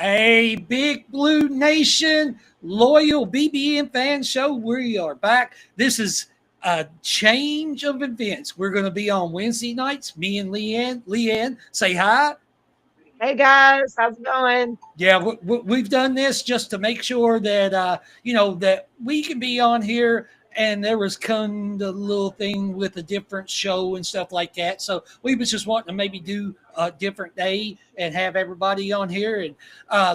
A Big Blue Nation loyal BBN fan show. We are back. This is a change of events. We're going to be on Wednesday nights. Me and Leanne, say hi. Hey guys, how's it going? Yeah, we've done this just to make sure that that we can be on here. And there was kind of a little thing with a different show and stuff like that. So we was just wanting to maybe do a different day and have everybody on here. And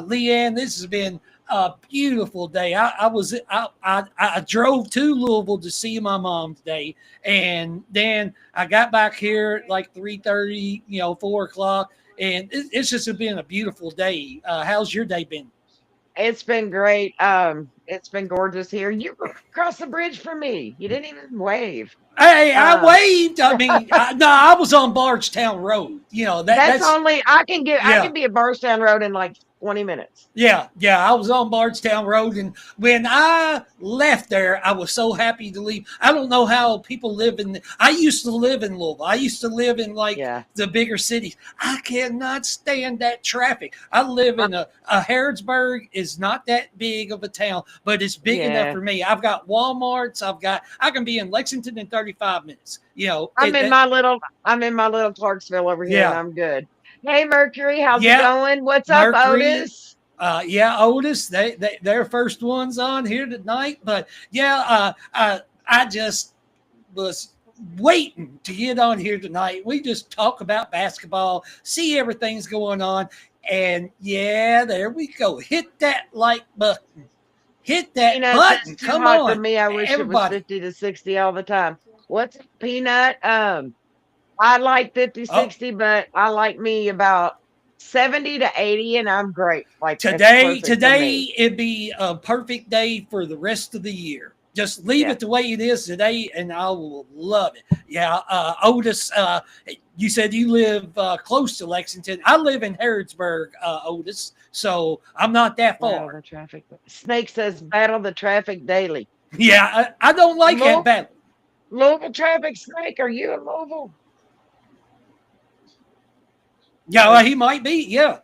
Leanne, this has been a beautiful day. I drove to Louisville to see my mom today, and then I got back here at like 3:30, 4 o'clock. And it's just been a beautiful day. How's your day been? It's been great. It's been gorgeous here. You crossed the bridge for me. You didn't even wave. Hey, I waved. I mean, I was on Bardstown Road. That's only I can be at Bardstown Road in like 20 minutes. Yeah, I was on Bardstown Road, and when I left there, I was so happy to leave. I don't know how people live I used to live in Louisville. I used to live in the bigger cities. I cannot stand that traffic. I live in a Harrodsburg is not that big of a town, but it's big enough for me. I've got Walmarts. I can be in Lexington in 35 minutes. I'm in my little Clarksville over here, and I'm good. Hey Mercury, how's it going? What's up, Otis? Otis. They're first ones on here tonight, but I just was waiting to get on here tonight. We just talk about basketball, see everything's going on, and there we go. Hit that like button. Hit that button. Come on. For me, I wish everybody. It was 50 to 60 all the time. What's Peanut? I like 50, 60, but I like me about 70 to 80, and I'm great. Like today it'd be a perfect day for the rest of the year. Just leave it the way it is today, and I will love it. Yeah, Otis, you said you live close to Lexington. I live in Harrodsburg, Otis, so I'm not that far. Battle the traffic. Snake says, battle the traffic daily. Yeah, I don't like that battle. Louisville traffic, Snake, are you in Louisville? Yeah, well, he might be. Yeah.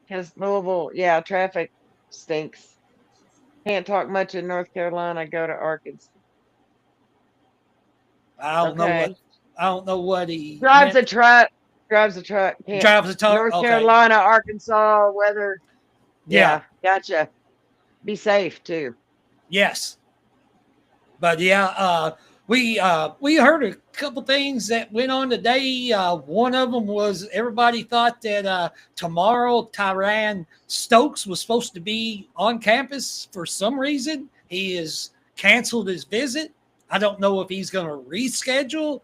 Because Louisville, traffic stinks. Can't talk much in North Carolina. Go to Arkansas. I don't know what he drives a truck. Drives a truck. Drives a truck. North Carolina, Arkansas, weather. Yeah, gotcha. Be safe too. Yes. But we heard a couple things that went on today. One of them was everybody thought that tomorrow Tyran Stokes was supposed to be on campus for some reason. He has canceled his visit. I don't know if he's going to reschedule.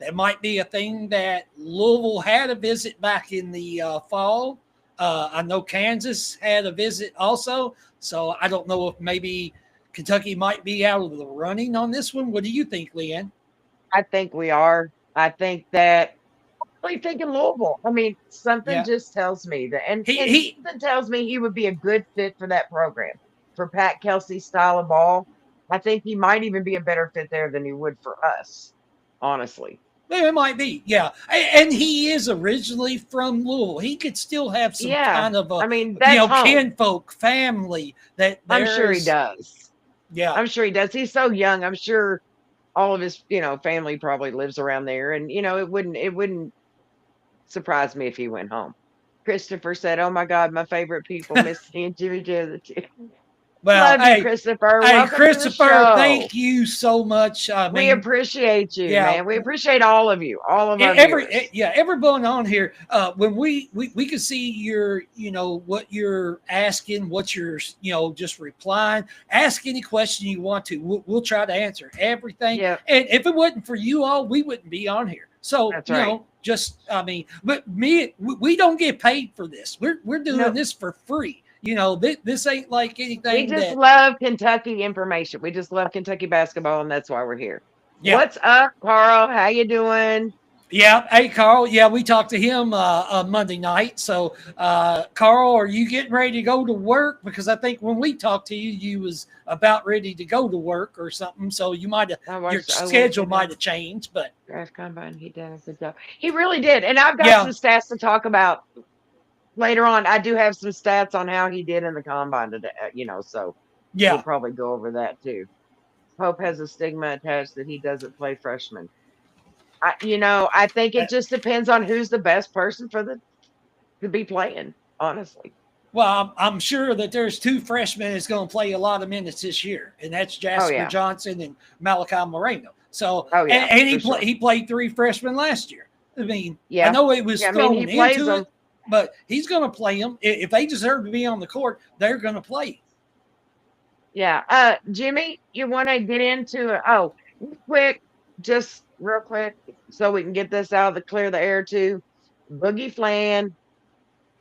That might be a thing that Louisville had a visit back in the fall. I know Kansas had a visit also. So I don't know if maybe Kentucky might be out of the running on this one. What do you think, Leanne? I think we are. I think that I'm thinking Louisville. I mean, something just tells me that, and something tells me he would be a good fit for that program, for Pat Kelsey's style of ball. I think he might even be a better fit there than he would for us, honestly. Yeah, it might be, and he is originally from Louisville. He could still have some kind of kinfolk family that I'm sure he does. Yeah, I'm sure he does. He's so young. I'm sure all of his, family probably lives around there, and it wouldn't surprise me if he went home. Christopher said, "Oh my God, my favorite people, Missy and Jimmy J, the two." Well, love you, Christopher. Hey, Christopher, thank you so much. We appreciate you, man. We appreciate all of you, all of our viewers. Everyone on here. When we can see your, what you're asking, what you're, just replying. Ask any question you want to. We'll try to answer everything. Yeah. And if it wasn't for you all, we wouldn't be on here. So that's right. But we don't get paid for this. We're doing this for free. This ain't like anything. We just love Kentucky information. We just love Kentucky basketball, and that's why we're here. Yeah. What's up, Carl? How you doing? Yeah. Hey, Carl. Yeah, we talked to him Monday night. So, Carl, are you getting ready to go to work? Because I think when we talked to you, you was about ready to go to work or something. So you might have your schedule might have changed. But draft combine, he did a good job. He really did. And I've got some stats to talk about later on. I do have some stats on how he did in the combine today, so we'll Yeah. probably go over that too. Pope has a stigma attached that he doesn't play freshmen. I think it just depends on who's the best person to be playing, honestly. Well, I'm sure that there's two freshmen that's going to play a lot of minutes this year, and that's Oh Jasper yeah. Johnson and Malachi Moreno. So, Oh yeah. and For sure. he played three freshmen last year. I mean, I Yeah. know it was Yeah. I mean, he thrown plays into them. it, but he's going to play them. If they deserve to be on the court, they're going to play. Yeah. Jimmy, you want to get into it? Oh, just real quick, so we can get this out of clear the air too. Boogie Flan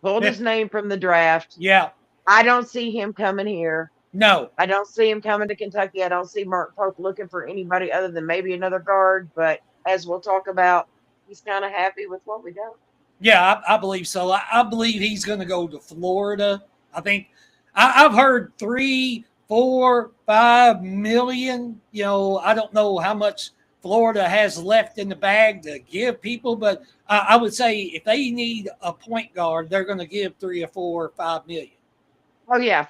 pulled his name from the draft. Yeah. I don't see him coming here. No. I don't see him coming to Kentucky. I don't see Mark Pope looking for anybody other than maybe another guard. But as we'll talk about, he's kind of happy with what we got. Yeah, I believe so. I believe he's going to go to Florida. I think I've heard 3, 4, 5 million. I don't know how much Florida has left in the bag to give people, but I would say if they need a point guard, they're going to give 3 or 4 or 5 million. Oh yeah,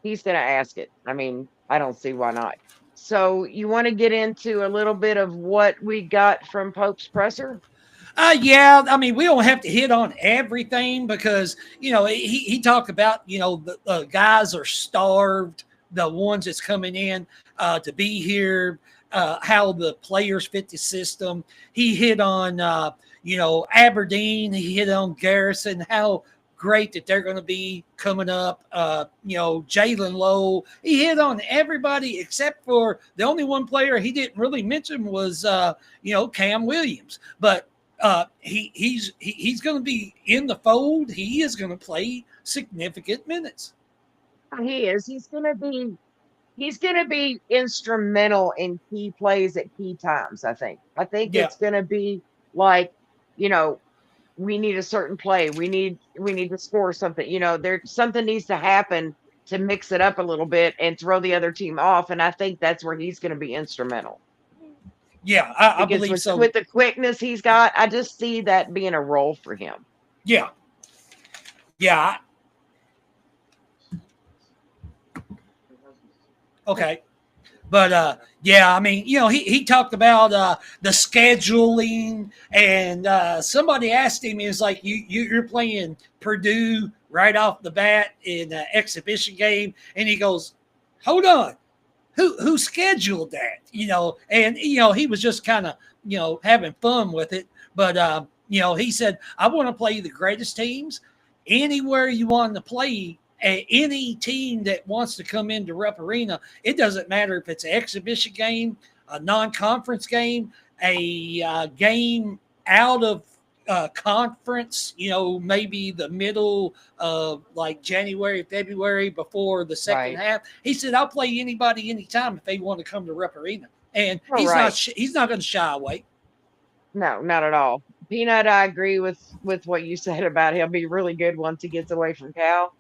he's going to ask it. I mean, I don't see why not. So you want to get into a little bit of what we got from Pope's presser? Yeah, I mean, we don't have to hit on everything because, he talked about, the guys are starved, the ones that's coming in to be here, how the players fit the system. He hit on, Aberdeen, he hit on Garrison, how great that they're going to be coming up. Jalen Lowe, he hit on everybody except for the only one player he didn't really mention was, Cam Williams. But he's going to be in the fold. He is going to play significant minutes. He is. He's going to be instrumental in key plays at key times. I think Yeah. it's going to be like, we need a certain play. We need to score something. Something needs to happen to mix it up a little bit and throw the other team off. And I think that's where he's going to be instrumental. Yeah, I believe with, so. With the quickness he's got, I just see that being a role for him. Yeah. Yeah. Okay. But yeah, I mean, he talked about the scheduling, and somebody asked him, he was like, you're playing Purdue right off the bat in an exhibition game, and he goes, hold on, who scheduled that? And he was just kind of having fun with it, but he said, I want to play the greatest teams anywhere you want to play. Any team that wants to come into Rupp Arena, it doesn't matter if it's an exhibition game, a non-conference game, a game out of conference, maybe the middle of like January, February before the second half. He said, I'll play anybody anytime if they want to come to Rupp Arena. And he's not going to shy away. No, not at all. Peanut, I agree with what you said about he'll be really good once he gets away from Cal.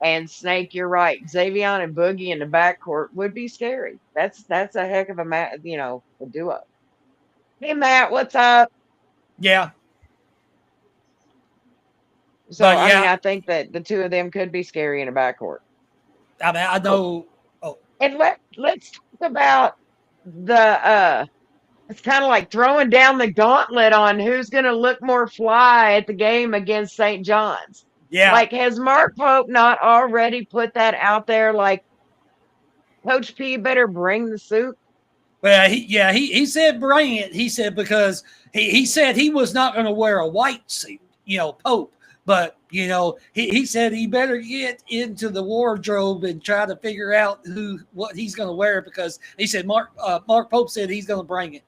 And Snake, you're right. Xavier and Boogie in the backcourt would be scary. That's a heck of a duo. Hey Matt, what's up? Yeah. So I think that the two of them could be scary in a backcourt. I mean, I know. Oh. And let's talk about the it's kind of like throwing down the gauntlet on who's going to look more fly at the game against St. John's. Yeah. Like, has Mark Pope not already put that out there? Like, Coach P better bring the suit. Well, he said bring it. He said because he said he was not going to wear a white suit, Pope. But, he said he better get into the wardrobe and try to figure out what he's going to wear, because he said Mark Pope said he's going to bring it.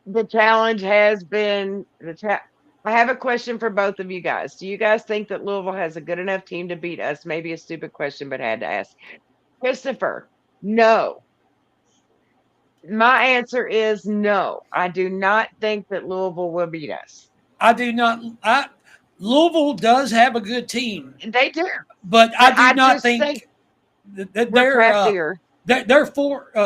The challenge has been I have a question for both of you guys. Do you guys think that Louisville has a good enough team to beat us? Maybe a stupid question, but had to ask. Christopher, no. My answer is no. I do not think that Louisville will beat us. I do not. Louisville does have a good team. They do. But I do not think that their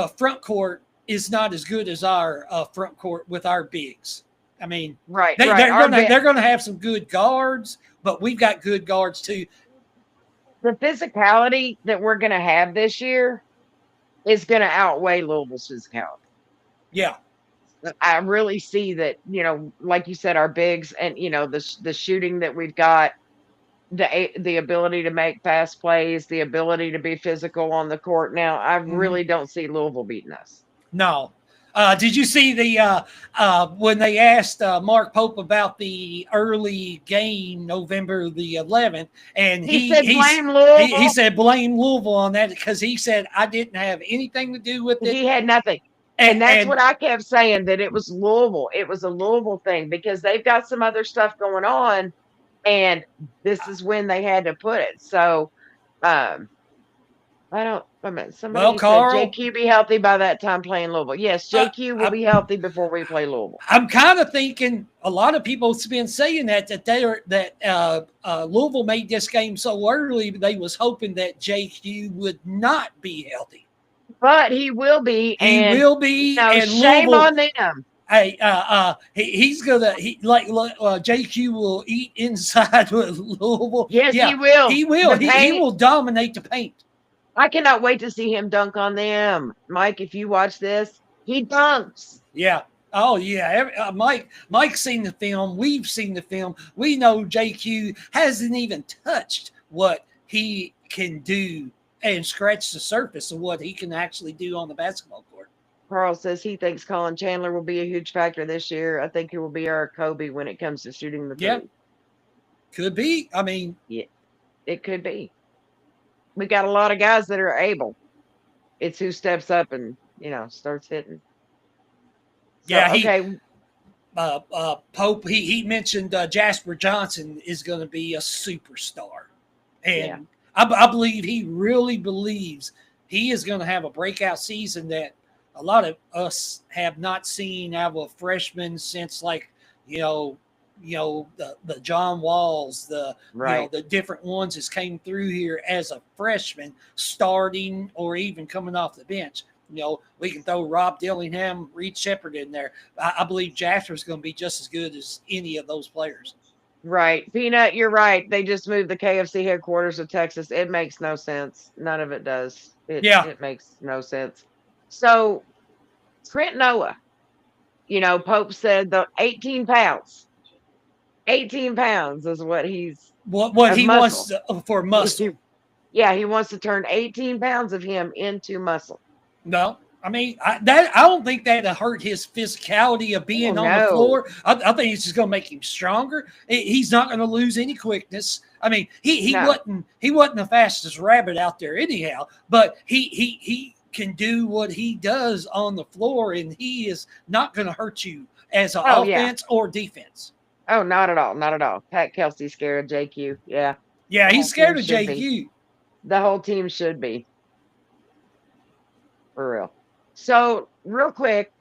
front court is not as good as our front court with our bigs. I mean, they're going to have some good guards. but we've got good guards too. The physicality that we're going to have this year is going to outweigh Louisville's physicality. Yeah. I really see that, like you said, our bigs and, the shooting that we've got, the ability to make fast plays, the ability to be physical on the court. Now, I really don't see Louisville beating us. No. Did you see when they asked Mark Pope about the early game, November the 11th, and he said blame Louisville. He said blame Louisville on that because he said I didn't have anything to do with it. He had nothing. And that's what I kept saying, that it was Louisville. It was a Louisville thing because they've got some other stuff going on, and this is when they had to put it. So, somebody said JQ be healthy by that time playing Louisville. Yes, JQ will be healthy before we play Louisville. I'm kind of thinking a lot of people have been saying that Louisville made this game so early, they was hoping that JQ would not be healthy. But he will be. He will be. And shame on them. Hey, he's gonna JQ will eat inside with Louisville. Yes, yeah, he will. He will. He will dominate the paint. I cannot wait to see him dunk on them, Mike. If you watch this, he dunks. Yeah. Oh yeah. Mike's seen the film. We've seen the film. We know JQ hasn't even touched what he can do and scratch the surface of what he can actually do on the basketball court. Carl says he thinks Colin Chandler will be a huge factor this year. I think he will be our Kobe when it comes to shooting the three. Yeah. Could be. I mean, yeah, it could be. We got a lot of guys that are able. It's who steps up and, starts hitting. So, yeah. Pope, he mentioned Jasper Johnson is going to be a superstar. And I believe he really believes he is going to have a breakout season that a lot of us have not seen out of a freshman since the John Walls, the different ones that came through here as a freshman, starting or even coming off the bench. We can throw Rob Dillingham, Reed Shepherd in there. I believe Jasper's going to be just as good as any of those players. Right. Peanut, you're right. They just moved the KFC headquarters to Texas. It makes no sense. None of it does. It makes no sense. So, Trent Noah, Pope said the 18 pounds. 18 pounds is what he's... What he wants for muscle. Yeah, he wants to turn 18 pounds of him into muscle. No. I mean, I don't think that'll hurt his physicality of being on the floor. I think it's just going to make him stronger. He's not going to lose any quickness. I mean, he wasn't the fastest rabbit out there anyhow, but he can do what he does on the floor, and he is not going to hurt you as an offense or defense. Oh, not at all, not at all. Pat Kelsey's scared of JQ. Yeah, he's scared of JQ. The whole team should be, for real. So, real quick,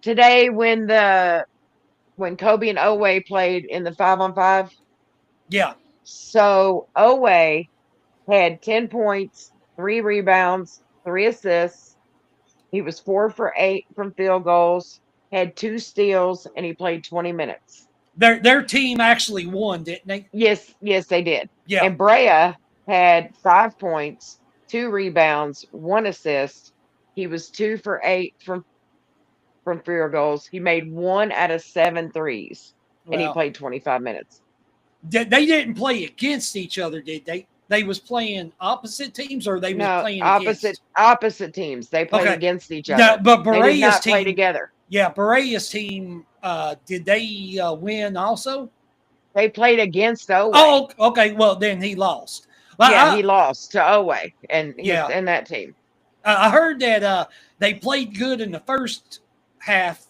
today when Kobe and Owe played in the 5-on-5. Yeah. So, Owe had 10 points, 3 rebounds, 3 assists. He was 4 for 8 from field goals, had 2 steals, and he played 20 minutes. Their team actually won, didn't they? Yes, they did. Yeah. And Brea had 5 points, 2 rebounds, 1 assist. He was 2 for 8 from field goals. He made 1 out of 7 threes, and he played 25 minutes. They didn't play against each other, did they? They was playing opposite teams, or they was playing opposite teams. They played against each other. No, but Berea's they did not team play together. Yeah, Berea's team. Did they win also? They played against Owe. Oh, okay. Well, then he lost. Well, he lost to Owe, and and that team. I heard that they played good in the first half,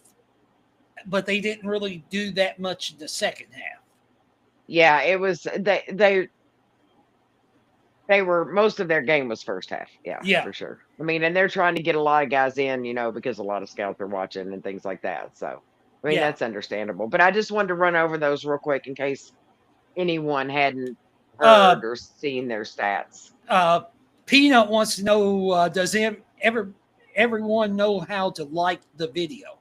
but they didn't really do that much in the second half. Yeah, it was they were, most of their game was first half. Yeah, for sure. I mean, and they're trying to get a lot of guys in, because a lot of scouts are watching and things like that. So, I mean, that's understandable. But I just wanted to run over those real quick in case anyone hadn't heard or seen their stats. Peanut wants to know, does everyone know how to like the video?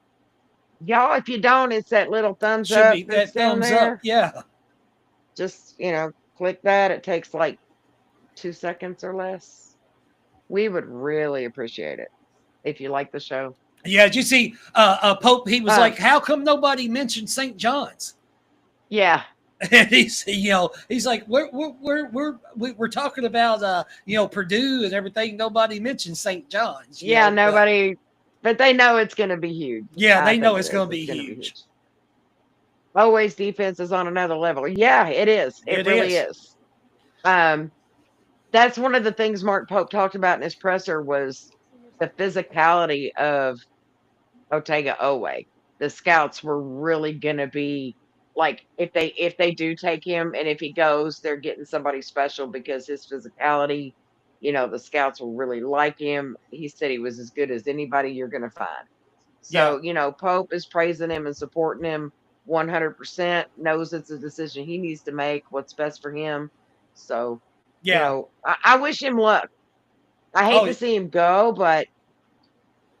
Y'all, if you don't, it's that little thumbs up. Should be that thumbs up, yeah. just, click that. It takes like 2 seconds or less. We would really appreciate it if you like the show. Yeah, did you see Pope? He was like, "How come nobody mentioned St. John's?" Yeah, And he's like, we're talking about Purdue and everything. Nobody mentioned St. John's. Yeah, nobody, but they know it's going to be huge. Yeah, they know it's going to be huge. Always defense is on another level. Yeah, it is. It really is. That's one of the things Mark Pope talked about in his presser was the physicality of Otega Oweh. The scouts were really gonna be like, if they do take him and if he goes, they're getting somebody special because his physicality, the scouts will really like him. He said he was as good as anybody you're gonna find. So, Pope is praising him and supporting him 100%, knows it's a decision he needs to make, what's best for him. So, I wish him luck. I hate to see him go, but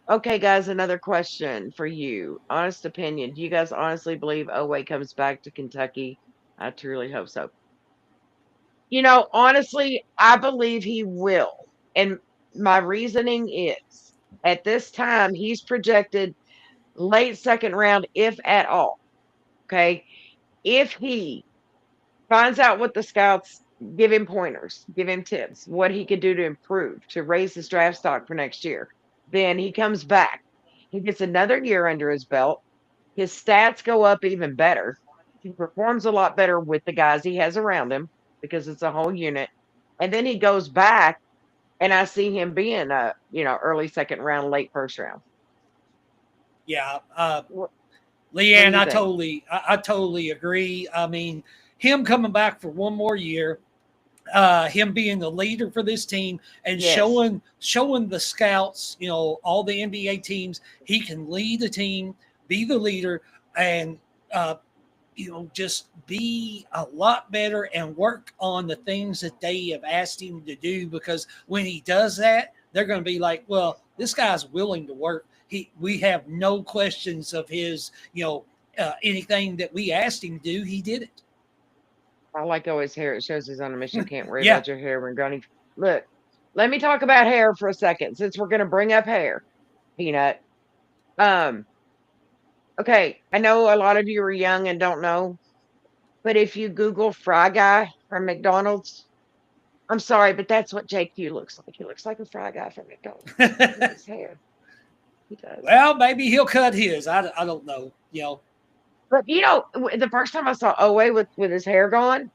okay, guys, another question for you. Honest opinion. Do you guys honestly believe Oweh comes back to Kentucky? I truly hope so. Honestly, I believe he will. And my reasoning is at this time, he's projected late second round, if at all. Okay. If he finds out what the scouts give him pointers, give him tips, what he could do to improve, to raise his draft stock for next year, then he comes back. He gets another year under his belt. His stats go up even better. He performs a lot better with the guys he has around him because it's a whole unit. And then he goes back, and I see him being a early second round, late first round. Yeah, Leanne, I totally agree. I mean, him coming back for one more year, him being the leader for this team and showing the scouts, all the NBA teams, he can lead the team, be the leader, and just be a lot better and work on the things that they have asked him to do. Because when he does that, they're going to be like, well, this guy's willing to work. We have no questions of his, anything that we asked him to do, he did it. I like Oweh's hair. It shows he's on a mission. Can't worry about your hair when Granny. Look, let me talk about hair for a second, since we're going to bring up hair, Peanut. Okay, I know a lot of you are young and don't know, but if you Google Fry Guy from McDonald's, I'm sorry, but that's what JQ looks like. He looks like a Fry Guy from McDonald's. His hair. He does. Well, maybe he'll cut his. I don't know. But the first time I saw Oweh with his hair gone,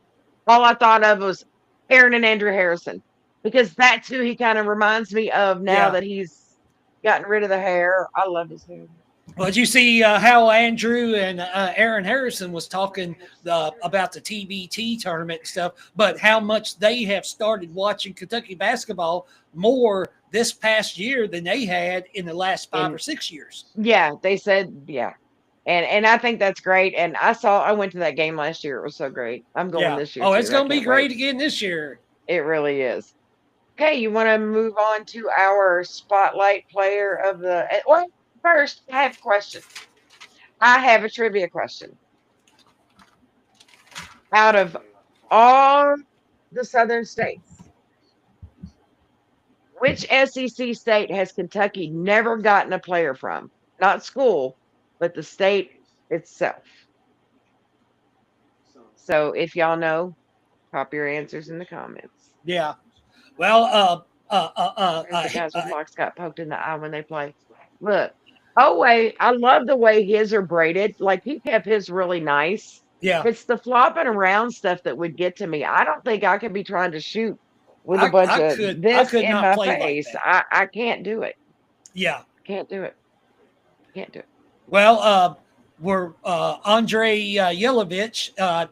all I thought of was Aaron and Andrew Harrison, because that's who he kind of reminds me of now that he's gotten rid of the hair. I love his hair. Well, did you see how Andrew and Aaron Harrison was talking about the TBT tournament and stuff, but how much they have started watching Kentucky basketball more this past year than they had in the last 5 or 6 years? Yeah, they said, And I think that's great. And I went to that game last year. It was so great. I'm going this year. Oh, it's going to be great again this year. It really is. Okay, you want to move on to our spotlight player of the. Well, first, I have a question. I have a trivia question. Out of all the southern states, which SEC state has Kentucky never gotten a player from? Not school, but the state itself. So if y'all know, pop your answers in the comments. Yeah. Well, the guys with locks got poked in the eye when they play. Look, Oweh, I love the way his are braided. Like, he kept his really nice. Yeah. It's the flopping around stuff that would get to me. I don't think I could be trying to shoot with a bunch of this in my face. Like I can't do it. Yeah. Can't do it. Can't do it. Well, we're Andre Yelovich,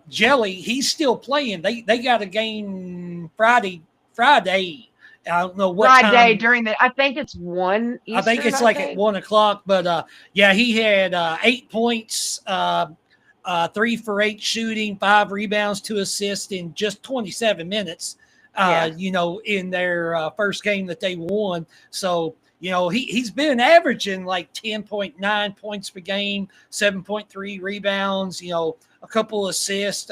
Jelly, he's still playing. They got a game Friday. I don't know what Friday time. During I think it's 1 Eastern, I think it's like at 1 o'clock, but he had 8 points, 3 for 8 shooting, 5 rebounds, 2 assists in just 27 minutes, in their first game that they won. So, he's been averaging like 10.9 points per game, 7.3 rebounds, a couple assists.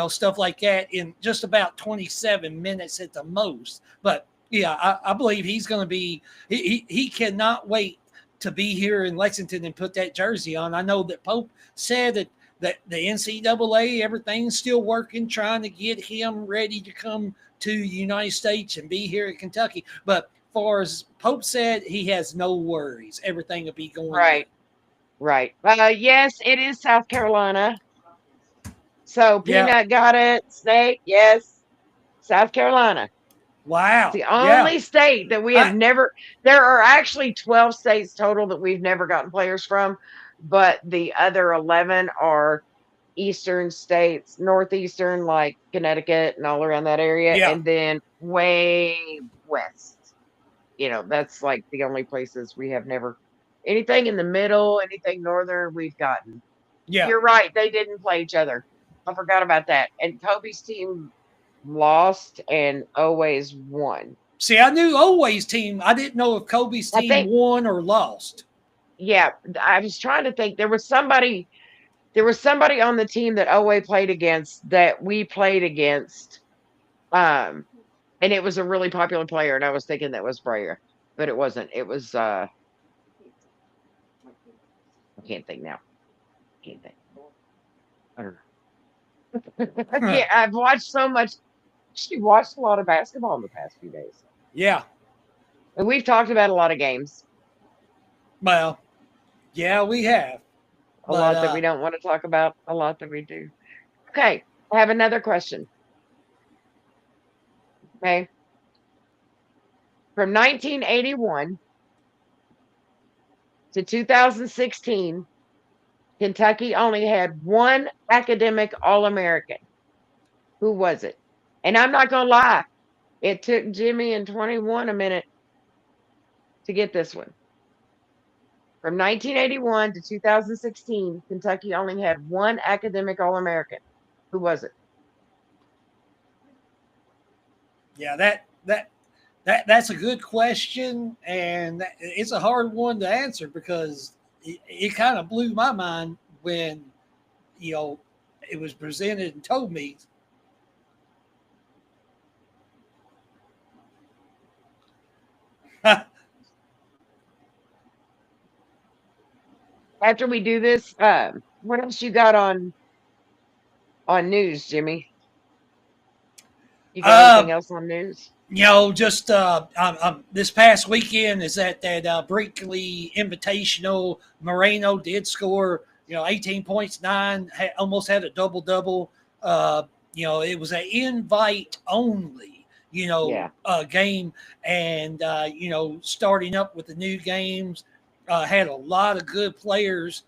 stuff like that in just about 27 minutes at the most. But yeah, I believe he's going to be. He cannot wait to be here in Lexington and put that jersey on. I know that Pope said that the NCAA, everything's still working, trying to get him ready to come to the United States and be here in Kentucky. But far as Pope said, he has no worries. Everything will be going right. good. Right. Yes, it is South Carolina. So Peanut got it. Snake, yes. South Carolina. Wow. It's the only state that we have never. There are actually 12 states total that we've never gotten players from, but the other 11 are eastern states, northeastern, like Connecticut and all around that area, and then way west. That's like the only places we have never. Anything in the middle, anything northern, we've gotten. Yeah. You're right. They didn't play each other. I forgot about that. And Kobe's team lost and always won. See, I knew Always team. I didn't know if Kobe's team won or lost. Yeah, I was trying to think. There was somebody on the team that Always played against that we played against. And it was a really popular player, and I was thinking that was Breyer, but it wasn't. It was I can't think now. Can't think. I don't know. Yeah, I've watched so much. She watched a lot of basketball in the past few days. Yeah. And we've talked about a lot of games. Well, yeah, we have. A lot that we don't want to talk about, a lot that we do. Okay, I have another question. Okay. From 1981 to 2016, Kentucky only had one academic All-American. Who was it? And I'm not going to lie. It took Jimmy and 21 a minute to get this one. From 1981 to 2016, Kentucky only had one academic All-American. Who was it? Yeah, that's a good question, and it's a hard one to answer because it kind of blew my mind when it was presented and told me. After we do this, what else you got on news, Jimmy? You got anything else on news? Just this past weekend is at that Brinkley Invitational. Moreno did score, 18 points, almost had a double-double. It was an invite only, game. And, starting up with the new games, had a lot of good players.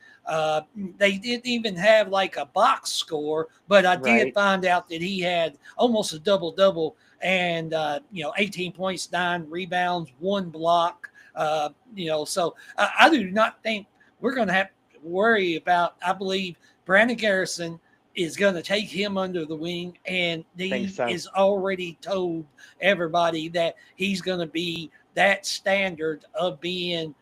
They didn't even have like a box score, but I did find out that he had almost a double-double and, 18 points, 9 rebounds, 1 block. So I do not think we're going to have to worry about, I believe Brandon Garrison is going to take him under the wing, and he is already told everybody that he's going to be that standard of being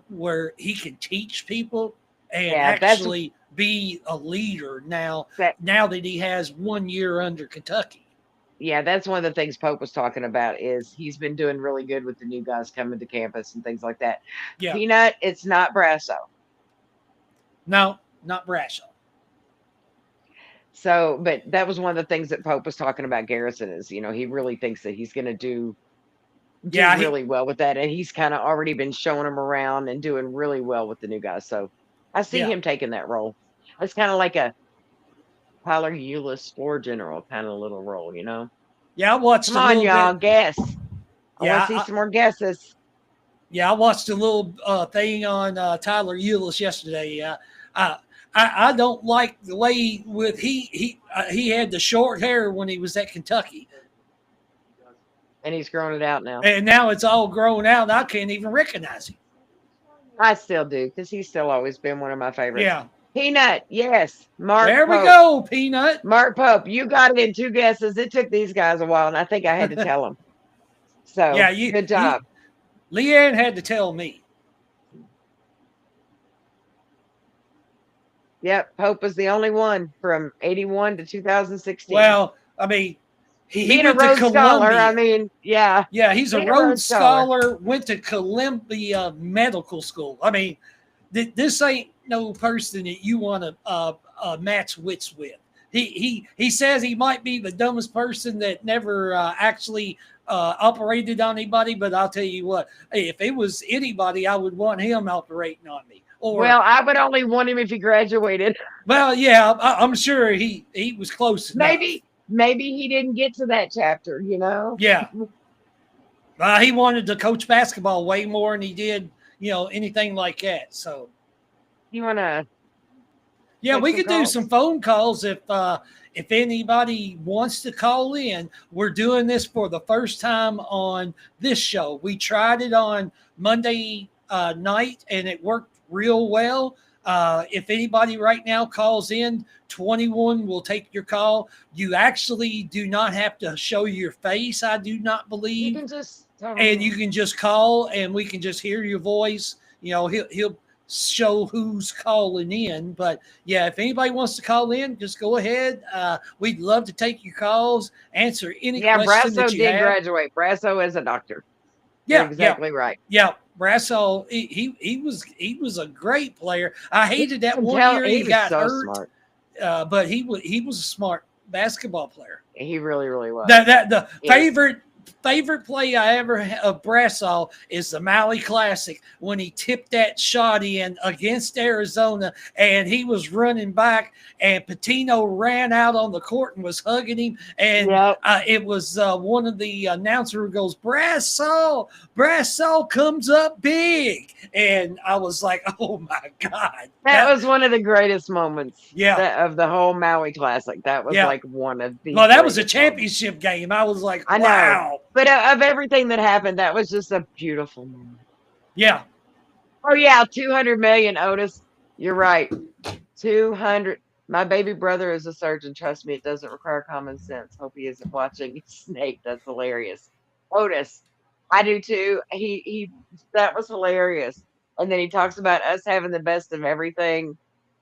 where he can teach people and actually be a leader now that he has 1 year under Kentucky. Yeah, that's one of the things Pope was talking about is he's been doing really good with the new guys coming to campus and things like that. Yeah. Peanut, it's not Brasso. No, not Brasso. So, but that was one of the things that Pope was talking about Garrison is, he really thinks that he's going to do really well with that. And he's kind of already been showing them around and doing really well with the new guys. So I see him taking that role. It's kind of like a Tyler Eulis floor general kind of little role, Yeah, I watched. Come on, y'all, guess. I want to see some more guesses. Yeah, I watched a little thing on Tyler Eulis yesterday. I don't like the way he had the short hair when he was at Kentucky, and he's growing it out now. And now it's all grown out, and I can't even recognize him. I still do because he's still always been one of my favorites. Yeah. Peanut, yes. Mark There Pope. we go, Peanut. Mark Pope, you got it in 2 guesses. It took these guys a while, and I think I had to tell them. So, yeah, good job. Leanne had to tell me. Yep. Pope was the only one from 81 to 2016. Well, I mean, he being a went to Rhodes Scholar, Columbia. I mean, yeah. Yeah, he's a Being Rhodes Scholar, went to Columbia Medical School. I mean, this ain't no person that you want to match wits with. He says he might be the dumbest person that never actually operated on anybody, but I'll tell you what, if it was anybody, I would want him operating on me. Or, well, I would only want him if he graduated. Well, yeah, I'm sure he was close enough. Maybe he didn't get to that chapter, you know? Yeah. He wanted to coach basketball way more than he did, anything like that. So, you want to? Yeah, we could do some phone calls if anybody wants to call in. We're doing this for the first time on this show. We tried it on Monday night and it worked real well. If anybody right now calls in, 21 will take your call. You actually do not have to show your face, I do not believe. You can just and you can just call and we can just hear your voice. He'll show who's calling in. But yeah, if anybody wants to call in, just go ahead. We'd love to take your calls, answer any question that you have. Brasso did graduate. Brasso is a doctor. Yeah, you're exactly right. Yeah, Brasso, he was a great player. I hated that one year he got hurt. But he was a smart basketball player. He really, really was. The favorite play I ever of Brasso is the Maui Classic when he tipped that shot in against Arizona and he was running back and Patino ran out on the court and was hugging him and it was one of the announcer who goes, Brasso comes up big, and I was like, oh my God, that was one of the greatest moments of the whole Maui Classic. That was like one of the that was a championship game. I was like, I wow. know. But of everything that happened, that was just a beautiful moment. Yeah. Oh, yeah. 200 million, Otis. You're right. 200. My baby brother is a surgeon. Trust me, it doesn't require common sense. Hope he isn't watching. Snake. That's hilarious. Otis. I do too. That was hilarious. And then he talks about us having the best of everything.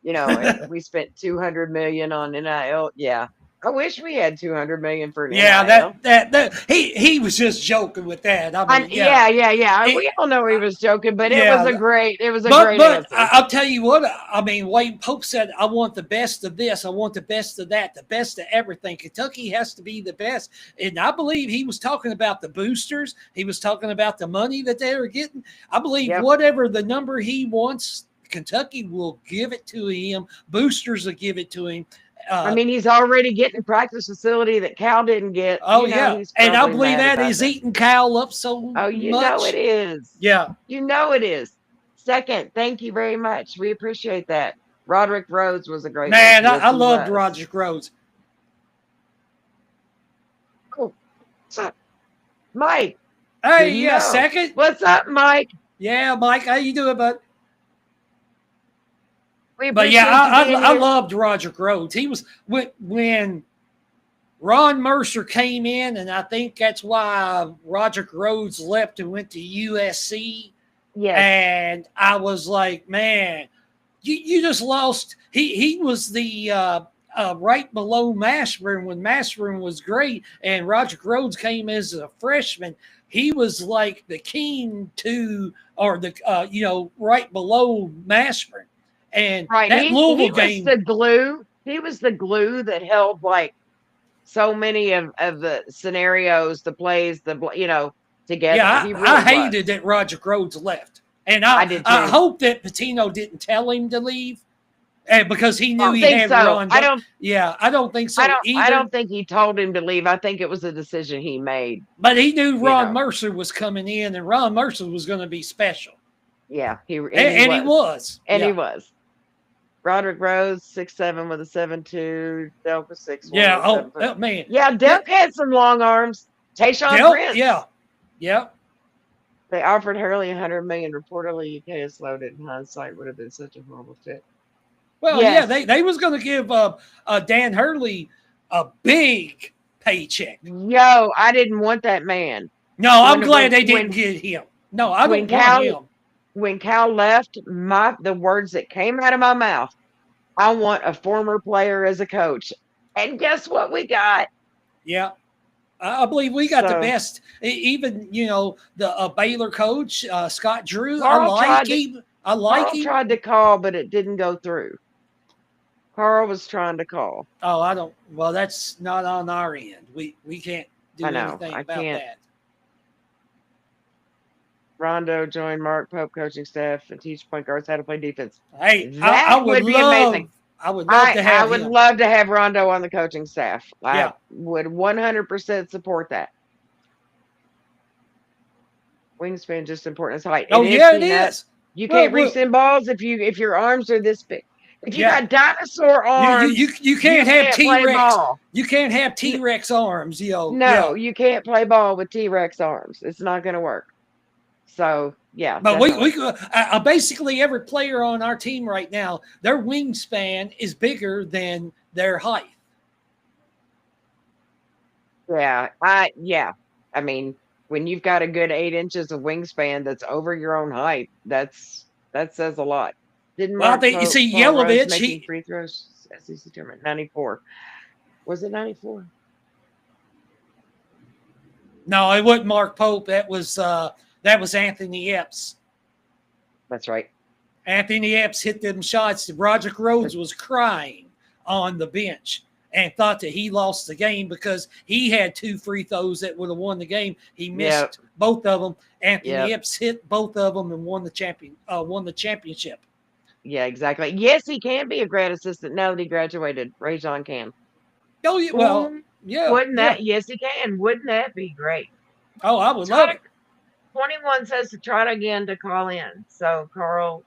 And we spent 200 million on NIL. Yeah. I wish we had 200 million for NIL. Yeah, that he was just joking with that. I mean, yeah. We all know he was joking, but it was a great answer. But I'll tell you what. I mean, Wayne Pope said, "I want the best of this. I want the best of that. The best of everything. Kentucky has to be the best." And I believe he was talking about the boosters. He was talking about the money that they were getting. I believe whatever the number he wants, Kentucky will give it to him. Boosters will give it to him. I mean, he's already getting a practice facility that Cal didn't get. Yeah. And I believe that is eating Cal up so much. Oh, you know it is. Yeah. You know it is. Second, thank you very much. We appreciate that. Roderick Rhodes was a great man. I loved Roderick Rhodes. Oh, what's up, Mike? Hey, second. What's up, Mike? Yeah, Mike. How you doing, bud? But yeah, I loved Roger Rhodes. He was when Ron Mercer came in, and I think that's why Roger Rhodes left and went to USC. Yeah, and I was like, man, you just lost. He was the right below Mashburn when Mashburn was great, and Roger Rhodes came as a freshman. He was like the king to, or the right below Mashburn. And that Louisville game, he was the glue that held like so many of the scenarios, the plays, together. Yeah, I hated that Roger Rhodes left, and I hope that Patino didn't tell him to leave, because he knew he had Ron. I don't think so either. I don't think he told him to leave. I think it was a decision he made. But he knew Ron Mercer was coming in, and Ron Mercer was going to be special. Yeah, he was. Roderick Rhodes, 6'7" with a 7'2", Delk was 6'1". Yeah, oh man. Yeah, Delk had some long arms. Tayshaun Prince. Yeah. They offered Hurley $100 million. Reportedly, UK is loaded. In hindsight, would have been such a horrible fit. Well, they was going to give Dan Hurley a big paycheck. Yo, I didn't want that man. No, I'm glad they didn't get him. No, I don't want him. When Cal left, the words that came out of my mouth, I want a former player as a coach. And guess what we got? Yeah. I believe we got the best. Even, the Baylor coach, Scott Drew. Carl tried to call, but it didn't go through. Carl was trying to call. Oh, well, that's not on our end. We can't do anything about that. Rondo joined Mark Pope coaching staff and teach point guards how to play defense. Hey, that would be amazing. I would love to have him. Love to have Rondo on the coaching staff. I would 100% support that. Wingspan just important as height. Oh, it is. You can't resend balls if your arms are this big. If you got dinosaur arms, you can't have T-Rex. You can't have T-Rex arms. No, you can't play ball with T-Rex arms. It's not going to work. So, yeah. But we basically every player on our team right now, their wingspan is bigger than their height. Yeah. I mean, when you've got a good 8 inches of wingspan that's over your own height, that says a lot. Didn't Mark you see Yelovich making free throws SEC tournament 94. Was it 94? No, it wasn't Mark Pope. That was Anthony Epps. That's right. Anthony Epps hit them shots. Roderick Rhodes was crying on the bench and thought that he lost the game because he had 2 free throws that would have won the game. He missed both of them. Anthony Epps hit both of them and won the championship. Yeah, exactly. Yes, he can be a grad assistant now that he graduated. Rajon can. Oh, yeah. Well, yeah. Wouldn't that? Yes, he can. Wouldn't that be great? Oh, I would love it. 21 says to try it again to call in. So, Carl.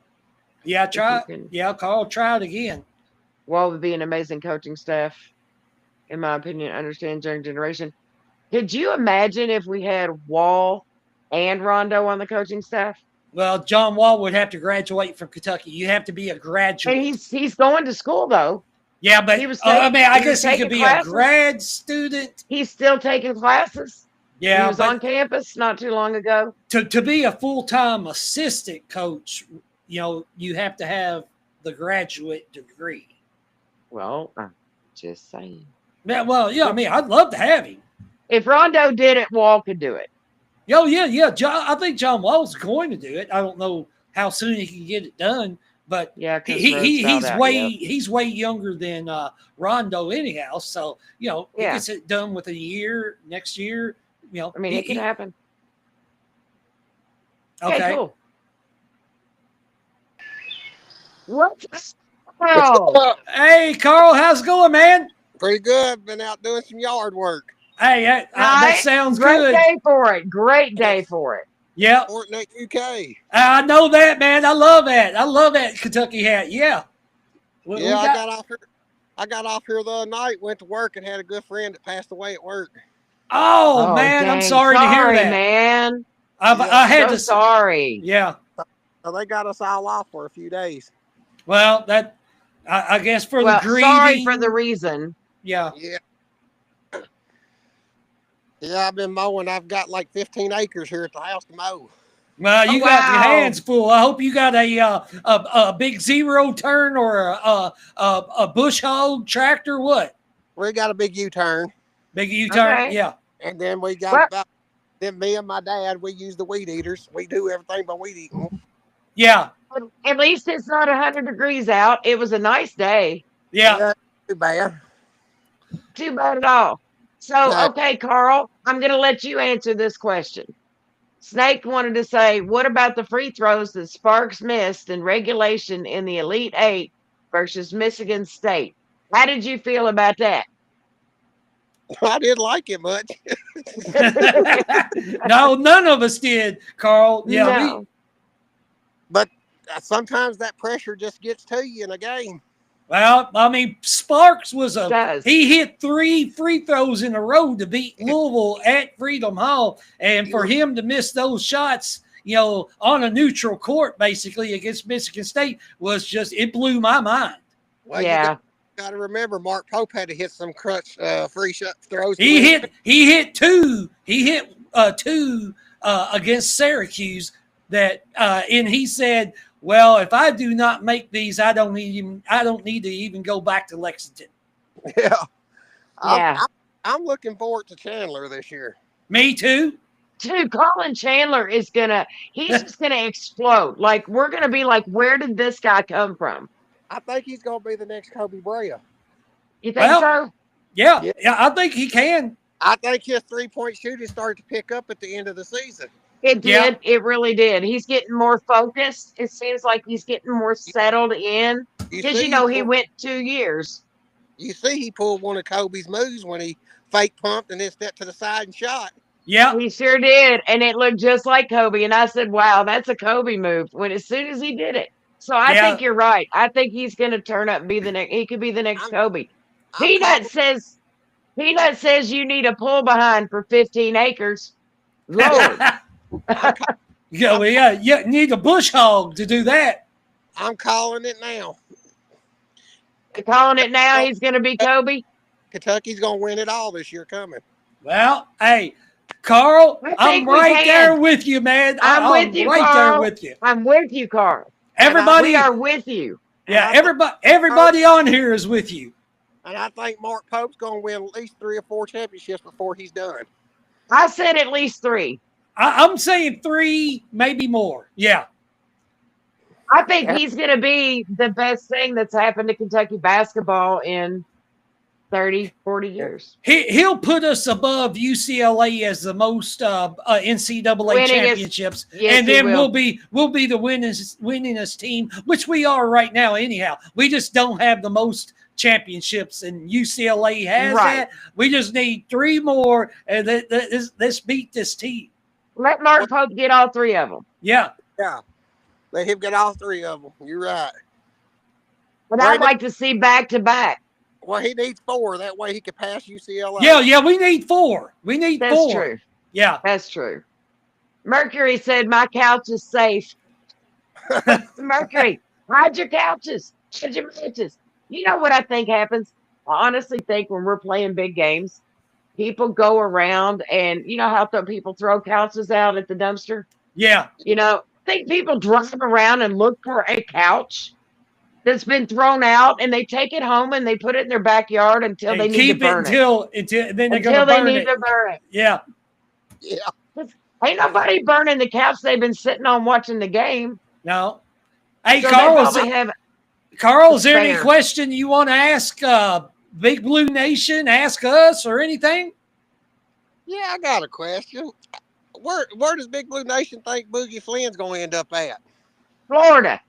Yeah, Carl, try it again. Wall would be an amazing coaching staff, in my opinion. Understand young generation. Could you imagine if we had Wall and Rondo on the coaching staff? Well, John Wall would have to graduate from Kentucky. You have to be a graduate. And he's going to school, though. Yeah, but I guess he could be a grad student. He's still taking classes. Yeah, he was on campus not too long ago. To be a full-time assistant coach, you have to have the graduate degree. Well, I'm just saying. Yeah, well, yeah, I mean, I'd love to have him. If Rondo did it, Wall could do it. Oh, yeah. I think John Wall's going to do it. I don't know how soon he can get it done, but he's way younger than Rondo anyhow. So, he gets it done within a year, next year. I mean, it can happen. Okay. Cool. What's Carl? Hey, Carl, how's it going, man? Pretty good. Been out doing some yard work. Hey, that sounds good. Great day for it. Yeah. Fortnite UK. I know that, man. I love that Kentucky hat. Yeah. I got off here the other night, went to work, and had a good friend that passed away at work. Oh man, I'm sorry to hear that, man. Sorry. Yeah. So they got us all off for a few days. Well, I guess for the grieving. Sorry for the reason. Yeah. Yeah, I've been mowing. I've got like 15 acres here at the house to mow. Well, you got your hands full. I hope you got a big zero turn or a bush hog tractor. What? We got a big U-turn. Big U-turn, okay. Yeah. And then we got me and my dad. We use the weed eaters. We do everything but weed eating. Yeah. At least it's not 100 degrees out. It was a nice day. Yeah. Too bad. Too bad at all. So, okay, Carl, I'm going to let you answer this question. Snake wanted to say, what about the free throws that Sparks missed in regulation in the Elite Eight versus Michigan State? How did you feel about that? I didn't like it much. No, none of us did, Carl. Yeah. No. But sometimes that pressure just gets to you in a game. Well, I mean, Sparks he hit 3 free throws in a row to beat Louisville at Freedom Hall. And for him to miss those shots, on a neutral court, basically against Michigan State it blew my mind. Well, you got to remember, Mark Pope had to hit some crutch free shot throws. He hit two against Syracuse and he said, well, if I do not make these, I don't need to even go back to Lexington. Yeah. Yeah. I'm looking forward to Chandler this year. Me too. Dude, Colin Chandler he's just gonna explode. Like, we're gonna be like, where did this guy come from? I think he's going to be the next Kobe Bryant. You think so? Yeah, I think he can. I think his 3-point shooting started to pick up at the end of the season. It did. Yeah. It really did. He's getting more focused. It seems like he's getting more settled in. Because, he went 2 years. You see, he pulled one of Kobe's moves when he fake pumped and then stepped to the side and shot. Yeah. He sure did. And it looked just like Kobe. And I said, wow, that's a Kobe move as soon as he did it. So I think you're right. I think he's going to turn up and be he could be the next Kobe. Peanut says you need a pull behind for 15 acres. Lord. You need a bush hog to do that. I'm calling it now. You're calling it now? He's going to be Kobe? Kentucky's going to win it all this year coming. Well, hey, Carl, I'm right there with you, man. I'm with you, right Carl. there with you. I'm with you, Carl. Everybody we are with you. Yeah, everybody on here is with you. And I think Mark Pope's going to win at least 3 or 4 championships before he's done. I said at least 3. I'm saying 3, maybe more. Yeah. I think he's going to be the best thing that's happened to Kentucky basketball in 30, 40 years. He'll put us above UCLA as the most NCAA championships, and then we'll be the winningest team, which we are right now. Anyhow, we just don't have the most championships, and UCLA has that. We just need 3 more, and let's beat this team. Let Mark Pope get all 3 of them. Yeah. Let him get all 3 of them. You're right. But I'd like to see back-to-back. Well, he needs 4. That way he can pass UCLA. Yeah, we need 4. We need 4. That's true. Yeah. That's true. Mercury said, my couch is safe. Mercury, hide your couches. Hide your matches. You know what I think happens? I honestly think when we're playing big games, people go around and you know how people throw couches out at the dumpster? Yeah. I think people drive around and look for a couch that's been thrown out, and they take it home and they put it in their backyard until they need to burn it. Until they need to burn it. Yeah. Ain't nobody burning the couch they've been sitting on watching the game. No. Hey, so Carl, is there any question you want to ask Big Blue Nation, ask us or anything? Yeah, I got a question. Where does Big Blue Nation think Boogie Flynn's going to end up at? Florida.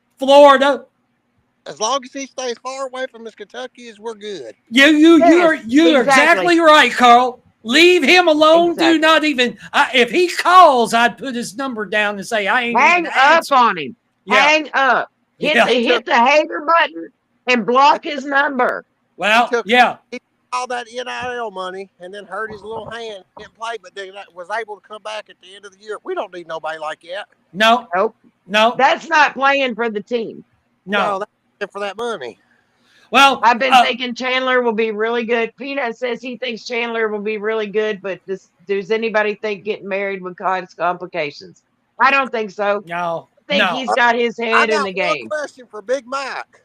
As long as he stays far away from his Kentucky, we're good. You're exactly right, Carl. Leave him alone. Exactly. Do not even. If he calls, I'd put his number down and say, "I ain't." Hang up on him. Yeah. Hang up. Hit the hater button and block his number. Well, he took all that NIL money and then hurt his little hand, didn't play, but then was able to come back at the end of the year. We don't need nobody like that. No. That's not playing for the team. No, that's for that money. Well, I've been thinking Chandler will be really good. Peanut says he thinks Chandler will be really good, but does anybody think getting married would cause complications? I don't think so. No. I think he's got his head in the game. I got one question for Big Mike.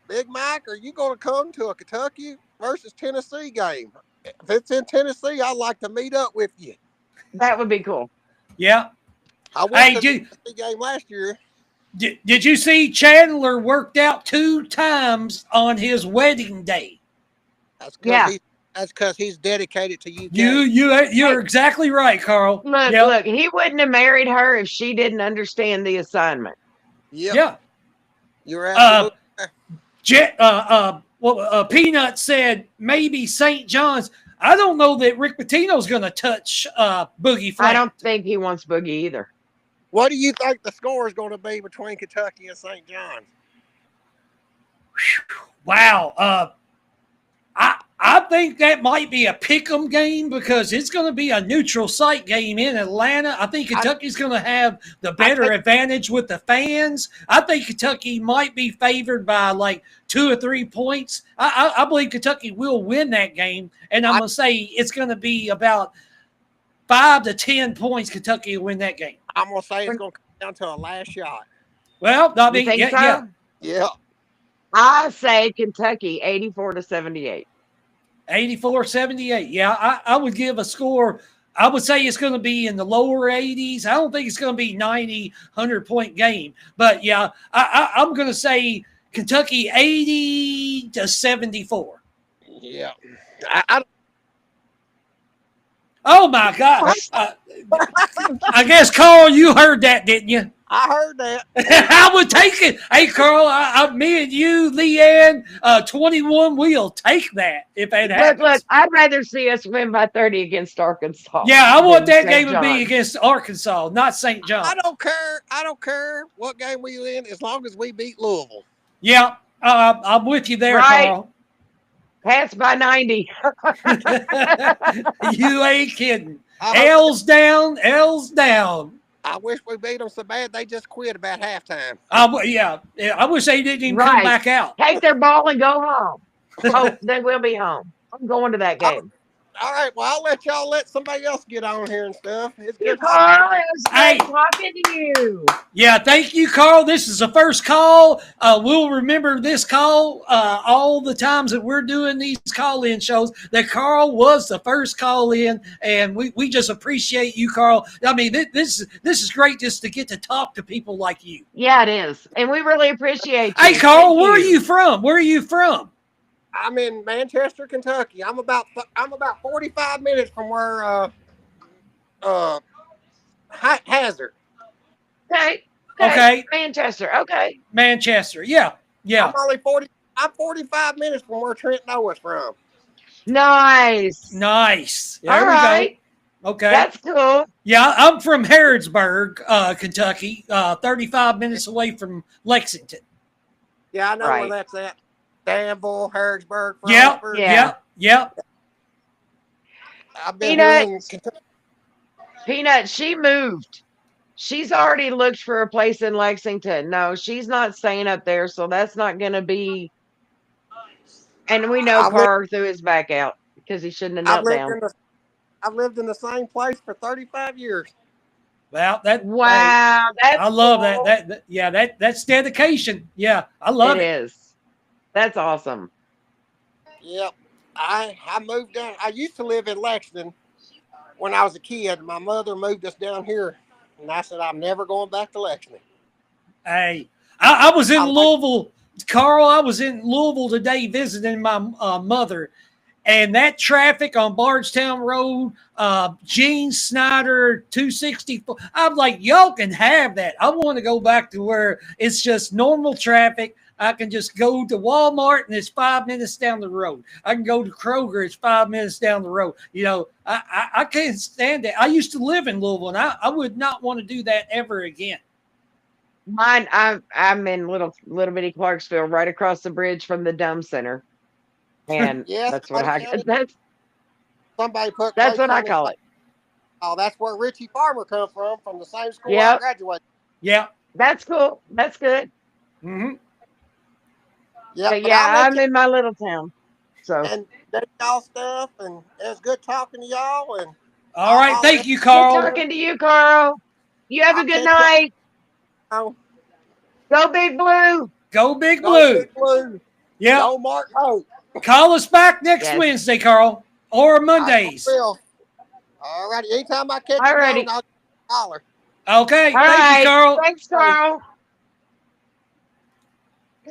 Big Mike, are you going to come to a Kentucky versus Tennessee game? If it's in Tennessee, I'd like to meet up with you. That would be cool. Yeah. I went to the Tennessee game last year. Did you see Chandler worked out 2 times on his wedding day? That's because he's dedicated to you. You're exactly right, Carl. Look, he wouldn't have married her if she didn't understand the assignment. Yeah. You're absolutely Peanut said maybe St. John's. I don't know that Rick Pitino's going to touch Boogie Flynn. I don't think he wants Boogie either. What do you think the score is going to be between Kentucky and St. John's? Wow. I think that might be a pick'em game because it's going to be a neutral site game in Atlanta. I think Kentucky's going to have the better advantage with the fans. I think Kentucky might be favored by like 2 or 3 points. I believe Kentucky will win that game, and I'm going to say it's going to be about 5 to 10 points. Kentucky will win that game. I'm going to say it's going to come down to a last shot. Well, I You mean, think so? yeah. Yeah. I say Kentucky 84-78. 84-78. Yeah, I would give a score. I would say it's going to be in the lower 80s. I don't think it's going to be 90, 100-point game. But, yeah, I'm going to say Kentucky 80-74. Yeah. I Oh, my God. I guess, Carl, you heard that, didn't you? I heard that. I would take it. Hey, Carl, me and you, Leanne, 21, we'll take that if that happens. Look, I'd rather see us win by 30 against Arkansas. Yeah, I want that St. game to John's. be against Arkansas, not St. John. I don't care what game we win as long as we beat Louisville. Yeah, I'm with you there, Right. Carl. Pass by 90. You ain't kidding. L's down, L's down. I wish we beat them so bad they just quit about halftime. Yeah, I wish they didn't even come back out. Take their ball and go home. Oh, then we'll be home. I'm going to that game. All right, well, I'll let somebody else get on here and stuff. It's good Carl, it was great talking to you. Yeah, thank you, Carl. This is the first call. We'll remember this call all the times that we're doing these call-in shows, that Carl was the first call-in, and we just appreciate you, Carl. I mean, this is great just to get to talk to people like you. Yeah, it is. And we really appreciate you. Hey, Carl, where are you from? Where are you from? I'm in Manchester, Kentucky. I'm about 45 minutes from where Hazard. Okay. Manchester. Okay. Manchester. Yeah. I'm 45 minutes from where Trent Noah's from. Nice. There we go. Okay. That's cool. Yeah, I'm from Harrodsburg, Kentucky, 35 minutes away from Lexington. Yeah, I know where that's at. Danville, Harrodsburg. Yep. I've been in Kentucky. Peanut, she moved. She's already looked for a place in Lexington. No, she's not staying up there, so that's not going to be. And we know Carr threw his back out because he shouldn't have knelt down. I've lived in the same place for 35 years. Well, that's I love cool. That's dedication. Yeah, I love it. It is. That's awesome. Yep. I moved down. I used to live in Lexington when I was a kid. My mother moved us down here, and I said, I'm never going back to Lexington. Hey, I was in Louisville. Carl, I was in Louisville today visiting my mother, and that traffic on Bardstown Road, Gene Snyder, 264, I'm like, y'all can have that. I want to go back to where it's just normal traffic. I can just go to Walmart and it's 5 minutes down the road. I can go to Kroger, it's 5 minutes down the road. You know, I can't stand it. I used to live in Louisville, and I would not want to do that ever again. Mine, I'm in little bitty Clarksville, right across the bridge from the Dumb Center, and that's what somebody put. That's what I call it. Oh, that's where Richie Farmer come from the same school I graduated. Yeah, that's cool. That's good. Mm-hmm. Yeah, I'm in my little town. So and that's y'all stuff, and it was good talking to y'all. And all right, thank you, Carl. Good talking to you, Carl. You have a good night. Go Big Blue. Go Big Blue. Yeah. Go Mark Hope. Call us back next Wednesday, Carl, or Mondays. All righty. Anytime I catch you, I'll holler. Okay. Thank you, Carl. Thanks, Carl.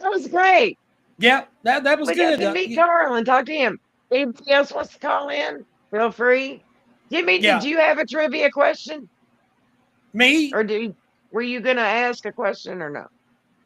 That was great. Yeah, that was good. We meet Carl and talk to him. Anybody else wants to call in? Feel free. Jimmy, did you have a trivia question? Me? Or were you going to ask a question or no?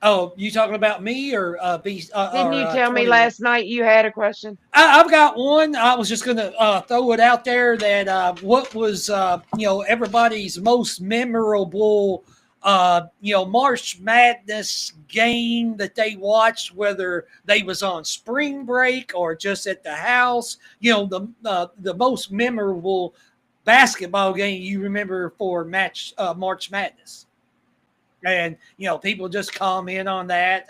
Oh, you talking about me or didn't you tell me last night you had a question? I've got one. I was just going to throw it out there that what was everybody's most memorable March Madness game that they watched, whether they was on spring break or just at the house. The most memorable basketball game you remember for March Madness. And, people just comment on that.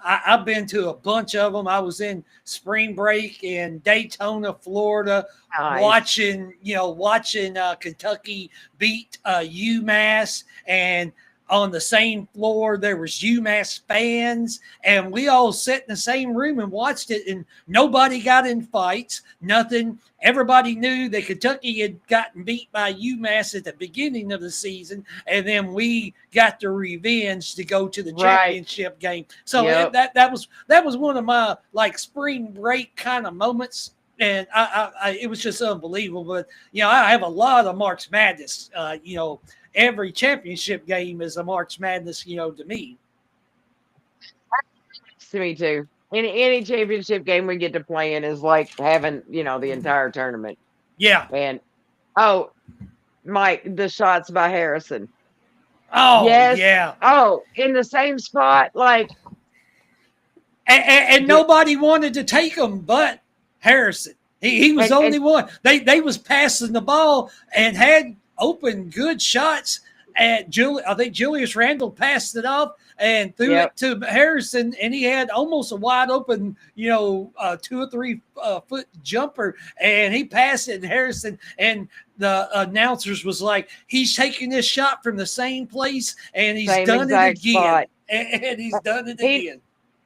I've been to a bunch of them. I was in spring break in Daytona, Florida, watching Kentucky beat UMass. And on the same floor. There was UMass fans, and we all sat in the same room and watched it, and nobody got in fights, nothing. Everybody knew that Kentucky had gotten beat by UMass at the beginning of the season, and then we got the revenge to go to the championship game. So that was one of my like spring break kind of moments. And it was just unbelievable. But, I have a lot of March Madness. Every championship game is a March Madness, to me. To me, too. Any championship game we get to play in is like having, the entire tournament. Yeah. And, Mike, the shots by Harrison. Oh, yes. Yeah. Oh, in the same spot, like. And nobody wanted to take them but Harrison. He was the only one. They was passing the ball and had open good shots. And I think Julius Randle passed it off and threw it to Harrison, and he had almost a wide open, 2 or 3 foot jumper, and he passed it. And Harrison and the announcers was like, he's taking this shot from the same place, and he's done it again. Spot. And he's done it again.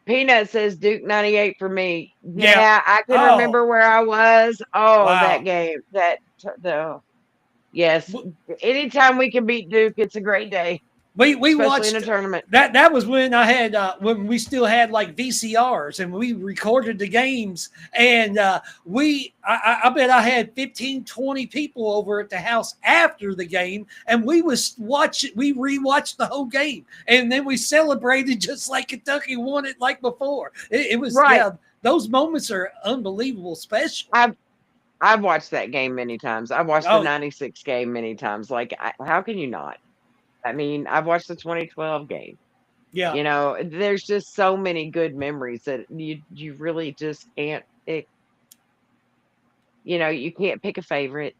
Peanut says Duke 98 for me. Yeah, I can remember where I was. Oh, wow. That game. Yes. Anytime we can beat Duke, it's a great day. We watched in a tournament. That was when I had when we still had like VCRs, and we recorded the games, and I bet I had 15, 20 people over at the house after the game, and we rewatched the whole game, and then we celebrated just like Kentucky won it like before. It was those moments are unbelievable, special. I've watched that game many times. I've watched the 96 game many times. Like, how can you not? I mean, I've watched the 2012 game. Yeah. There's just so many good memories that you really just can't pick. You can't pick a favorite,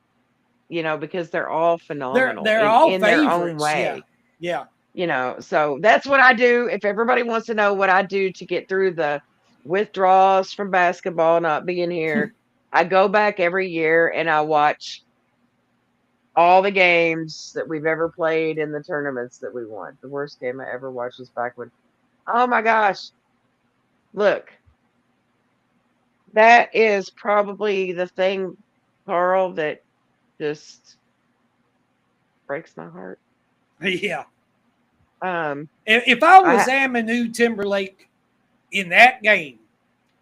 because they're all phenomenal. They're all in favorites. Their own way. Yeah. So that's what I do. If everybody wants to know what I do to get through the withdrawals from basketball not being here, I go back every year and I watch all the games that we've ever played in the tournaments that we won. The worst game I ever watched was back when, oh my gosh, look, that is probably the thing, Carl, that just breaks my heart. Yeah. If I was Aminu Timberlake in that game,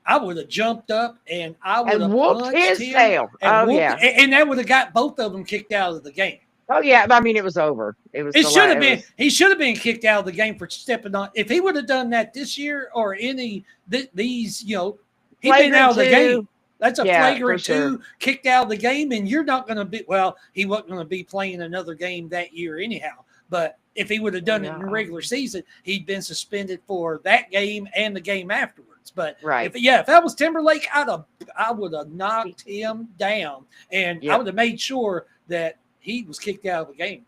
I would have jumped up and I would have whooped his tail. And that would have got both of them kicked out of the game. Oh yeah, I mean it was over. He should have been kicked out of the game for stepping on. If he would have done that this year or these, he'd been out of the game. That's a flagrant 2, kicked out of the game, and you're not going to be. Well, he wasn't going to be playing another game that year anyhow. But if he would have done it in the regular season, he'd been suspended for that game and the game afterwards. But if that was Timberlake, I would have knocked him down, and I would have made sure that he was kicked out of the game.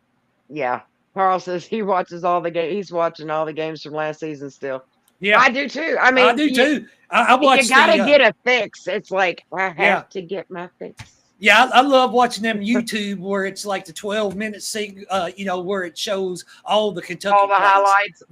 Yeah, Carl says he watches all the games. He's watching all the games from last season still. Yeah, I do too. I mean, I do too. I watch. You got to get a fix. It's like I have to get my fix. Yeah, I love watching them YouTube where it's like the 12-minute where it shows all the Kentucky highlights,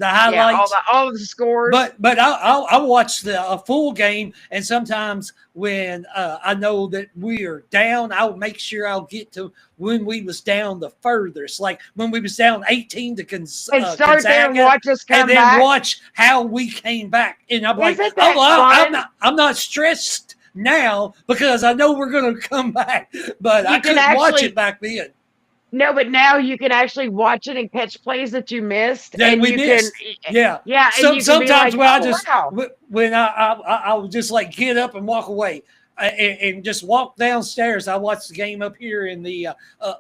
all the scores. But I watch the full game, and sometimes when I know that we are down, I'll make sure I'll get to when we was down the furthest, like when we was down 18 to and start there and watch us come and then back. Watch how we came back, and I'm like, I'm not stressed now because I know we're going to come back, but I couldn't watch it back then. No, but now you can actually watch it and catch plays that you missed. And we missed. Yeah. Sometimes when I would just like get up and walk away and just walk downstairs. I watch the game up here in the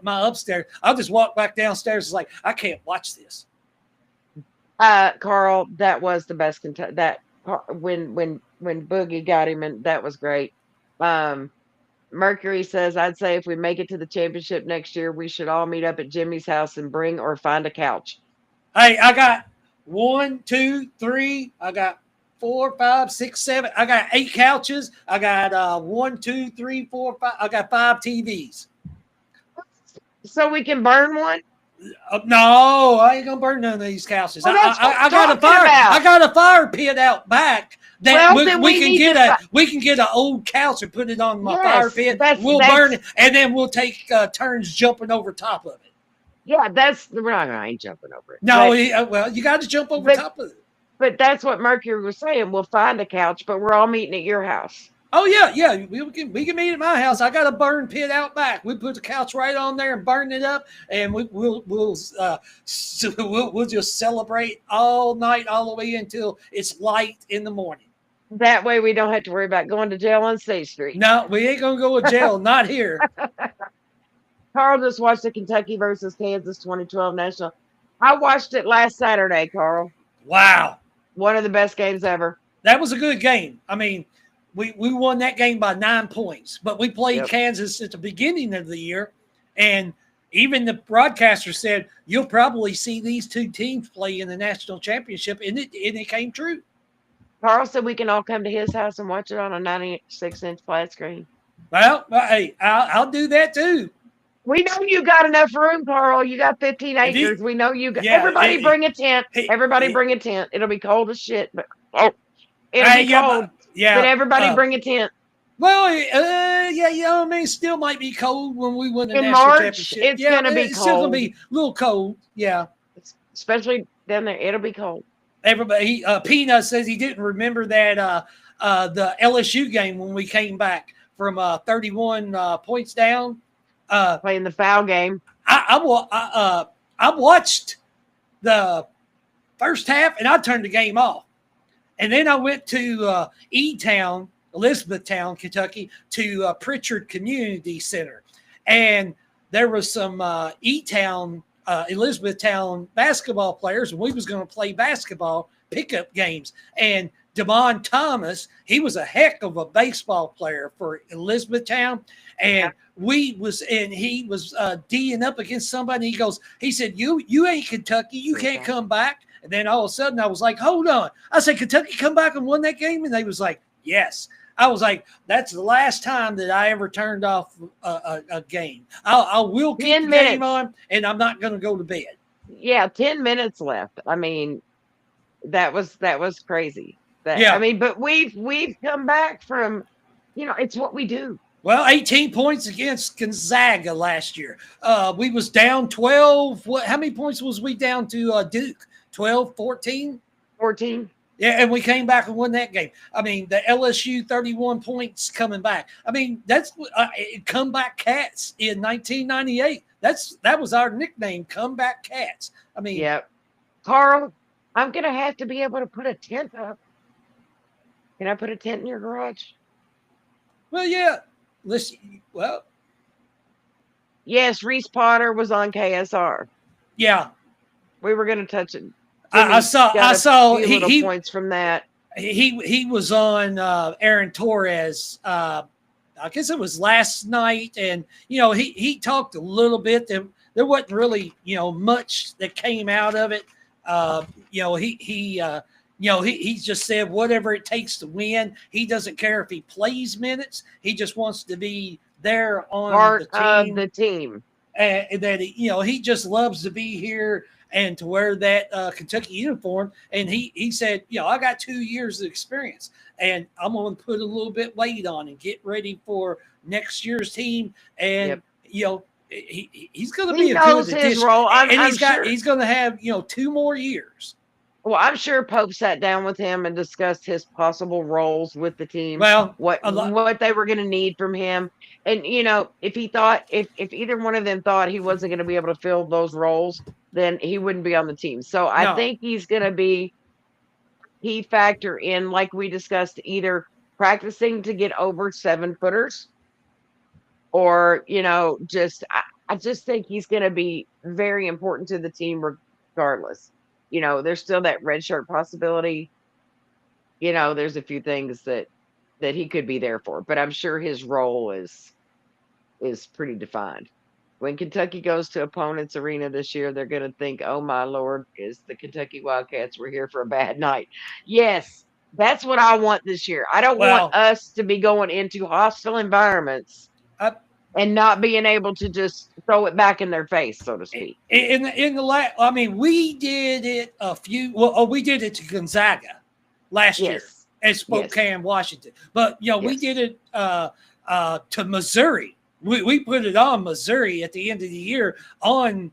my upstairs. I'll just walk back downstairs. It's like I can't watch this. Carl, that was the best. When Boogie got him, and that was great. Mercury says, I'd say if we make it to the championship next year, we should all meet up at Jimmy's house and bring or find a couch. Hey, I got 1, 2, 3. I got 4, 5, 6, 7. I got 8 couches. I got 1, 2, 3, 4, 5. I got 5 TVs. So we can burn one? No, I ain't gonna burn none of these couches. Well, I got a fire. About. I got a fire pit out back that well, we can get we can get an old couch and put it on my fire pit. We'll burn it, and then we'll take turns jumping over top of it. Yeah, I ain't jumping over it. No, well, you got to jump over top of it. But that's what Mercury was saying. We'll find a couch, but we're all meeting at your house. Oh yeah. We can meet at my house. I got a burn pit out back. We put the couch right on there and burn it up, and we'll just celebrate all night, all the way until it's light in the morning. That way, we don't have to worry about going to jail on State Street. No, we ain't gonna go to jail. Not here. Carl just watched the Kentucky versus Kansas 2012 National. I watched it last Saturday, Carl. Wow. One of the best games ever. That was a good game. I mean, we won that game by 9 points, but we played Kansas at the beginning of the year, and even the broadcaster said, you'll probably see these two teams play in the national championship, and it came true. Carl said we can all come to his house and watch it on a 96-inch flat screen. Well, hey, I'll do that too. We know you got enough room, Carl. You got 15 acres. We know you got. Everybody bring a tent. Everybody bring a tent. It'll be cold as shit, but it'll be cold. But everybody bring a tent. Well, I mean, still might be cold when we win the national March, championship. It's gonna be cold. It's still gonna be a little cold. Yeah, especially down there. It'll be cold. Everybody, Peanut says he didn't remember that the LSU game when we came back from 31 points down. Playing the foul game. I watched the first half and I turned the game off. And then I went to E-Town, Elizabethtown, Kentucky, to Pritchard Community Center. And there was some E-Town, Elizabethtown basketball players, and we was going to play basketball pickup games. And Damon Thomas, he was a heck of a baseball player for Elizabethtown. And he was D'ing up against somebody. He said, you ain't Kentucky. You can't come back. And then all of a sudden I was like, hold on. I said, Kentucky come back and won that game? And they was like, yes. I was like, that's the last time that I ever turned off a game. I will keep the game on, and I'm not going to go to bed. Yeah, 10 minutes left. I mean, that was crazy. I mean, but we've come back from, it's what we do. Well, 18 points against Gonzaga last year. We was down 12. How many points was we down to Duke? 12, 14? 14. Yeah, and we came back and won that game. I mean, the LSU 31 points coming back. I mean, that's Comeback Cats in 1998. That was our nickname, Comeback Cats. I mean, yeah. Carl, I'm going to have to be able to put a tent up. Can I put a tent in your garage? Well, yeah. Listen, well. Yes, Reese Potter was on KSR. Yeah. We were going to touch it. I saw he points from that. He was on Aaron Torres. I guess it was last night, and he talked a little bit. There wasn't really much that came out of it. He just said whatever it takes to win. He doesn't care if he plays minutes. He just wants to be there on part of the team. And that he just loves to be here and to wear that Kentucky uniform. And he said, I got 2 years of experience, and I'm going to put a little bit weight on and get ready for next year's team. And he's going to be a good addition. Role. He's going to have 2 more years. Well, I'm sure Pope sat down with him and discussed his possible roles with the team. Well, what they were going to need from him. And, if he thought, if either one of them thought he wasn't going to be able to fill those roles, then he wouldn't be on the team. So I think he's going to be key factor in, like we discussed, either practicing to get over 7-footers or, I just think he's going to be very important to the team regardless. There's still that red shirt possibility. There's a few things that he could be there for, but I'm sure his role is pretty defined. When Kentucky goes to opponents' arena this year, they're going to think, oh, my Lord, is the Kentucky Wildcats were here for a bad night. Yes, that's what I want this year. I don't want us to be going into hostile environments and not being able to just throw it back in their face, so to speak. In the last, I mean, we did it we did it to Gonzaga last year at Spokane, Washington. But we did it to Missouri. We put it on Missouri at the end of the year on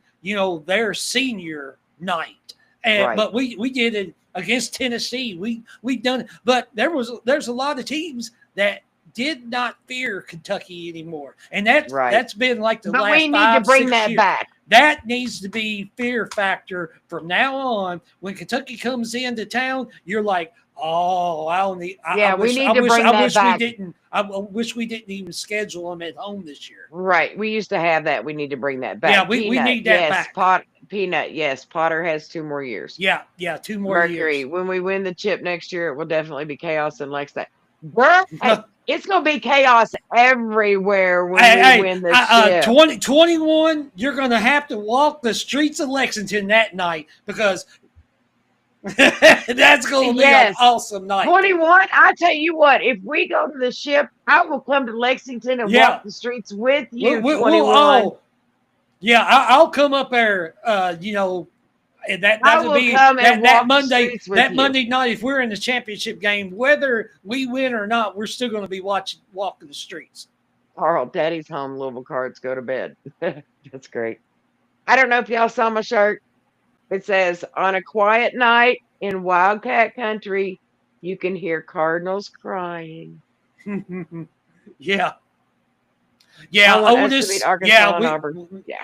their senior night, but we did it against Tennessee. We done it, but there's a lot of teams that did not fear Kentucky anymore, and that's been like the last 5-6 years. We need to bring that back. That needs to be fear factor from now on. When Kentucky comes into town, you're like, oh, I wish we didn't even schedule them at home this year. Right. We used to have that. We need to bring that back. Yeah, we need that back. Peanut, yes. Potter has 2 more years. Yeah, 2 more years. Mercury, when we win the chip next year, it will definitely be chaos in Lexington. It's going to be chaos everywhere when we win the chip. 2021, you're going to have to walk the streets of Lexington that night because that's going to be an awesome night. 21, I tell you what, if we go to the ship, I will come to Lexington and walk the streets with you. 21. I'll come up there. And that'll be that Monday. That Monday night, if we're in the championship game, whether we win or not, we're still going to be walking the streets. Carl, Daddy's home. Louisville Cards go to bed. That's great. I don't know if y'all saw my shirt. It says, on a quiet night in Wildcat country, you can hear cardinals crying. Yeah. Oldest.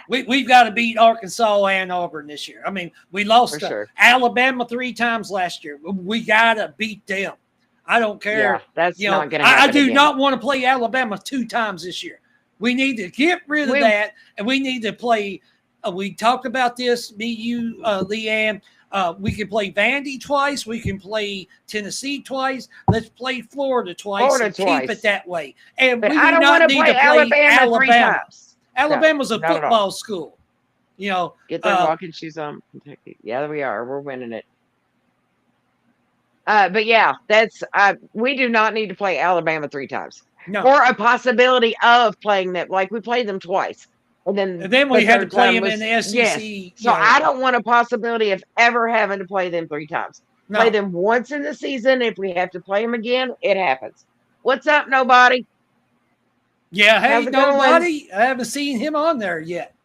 We've got to beat Arkansas and Auburn this year. I mean, we lost to Alabama 3 times last year. We got to beat them. I don't care. Yeah, that's not going to happen. I do not want to play Alabama 2 times this year. We need to get rid of that, and we need to play. We talked about this, me, you, Leanne. We can play Vandy twice. We can play Tennessee twice. Let's play Florida twice keep it that way. And we do not need to play Alabama. 3 times. Alabama's a football school. Get their walking shoes on, Kentucky. Yeah, we are. We're winning it. But yeah, we do not need to play Alabama 3 times. No. Or a possibility of playing them. Like we played them twice. And then we had to play them in the SEC. Yes. So I don't want a possibility of ever having to play them 3 times. No. Play them once in the season. If we have to play them again, it happens. What's up, nobody? Yeah, hey, nobody. I haven't seen him on there yet.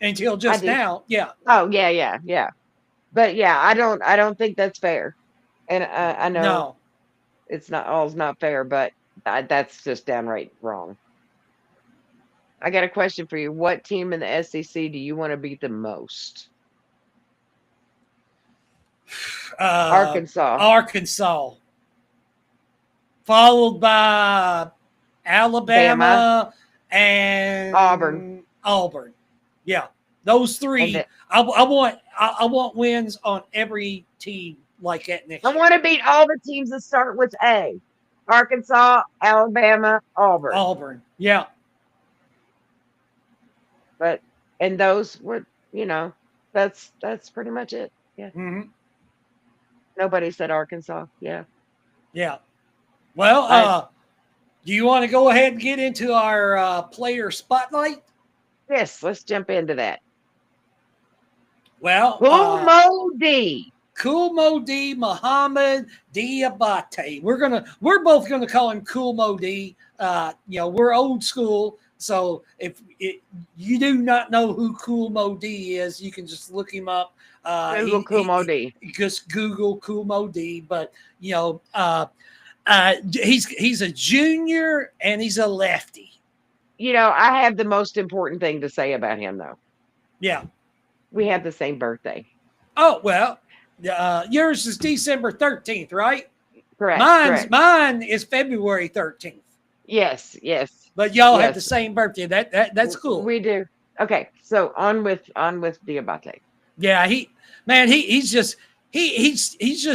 Until just now. Yeah. Oh, yeah. But yeah, I don't think that's fair. And I know it's not fair, but that's just downright wrong. I got a question for you. What team in the SEC do you want to beat the most? Arkansas. Followed by Alabama and Auburn. Yeah. Those 3. I want wins on every team like that next year. I want to beat all the teams that start with A. Arkansas, Alabama, Auburn. Auburn. Yeah. And those were, that's pretty much it. Yeah. Mm-hmm. Nobody said Arkansas. Yeah. Yeah. Well, do you want to go ahead and get into our player spotlight? Yes, let's jump into that. Well, Kool Mo D, Muhammad Diabate. We're both gonna call him Kool Mo D. We're old school. So if you do not know who Kool Mo D is, you can just look him up. Google Kool Mo D. Just Google Kool Mo D. But he's a junior and he's a lefty. I have the most important thing to say about him, though. Yeah, we have the same birthday. Oh well, yours is December 13th, right? Correct. Mine is February 13th. Yes. But y'all have the same birthday. That's cool. We do. Okay, so on with Diabate. Yeah, he's just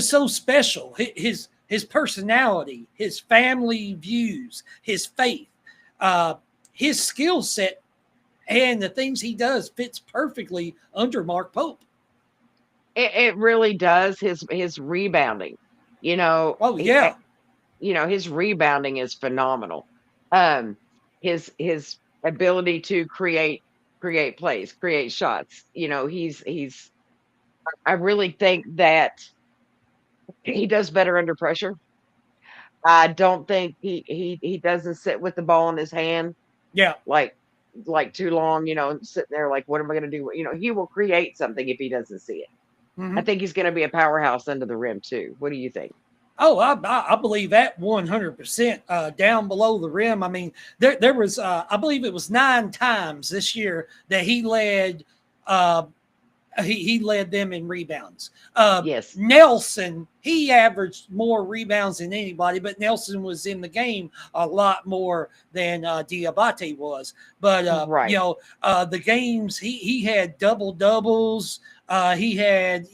so special. His personality, his family views, his faith, his skill set, and the things he does fits perfectly under Mark Pope. It really does. His rebounding, Oh yeah. His rebounding is phenomenal. his ability to create plays, create shots. I really think that he does better under pressure. I don't think he doesn't sit with the ball in his hand. Yeah. Like too long, sitting there like, what am I going to do? He will create something if he doesn't see it. Mm-hmm. I think he's going to be a powerhouse under the rim too. What do you think? Oh, I believe that 100%. Down below the rim. I mean, there was I believe it was 9 times this year that he led. He led them in rebounds. Yes. Nelson, he averaged more rebounds than anybody, but Nelson was in the game a lot more than Diabate was. But Right. The games he had double doubles. He had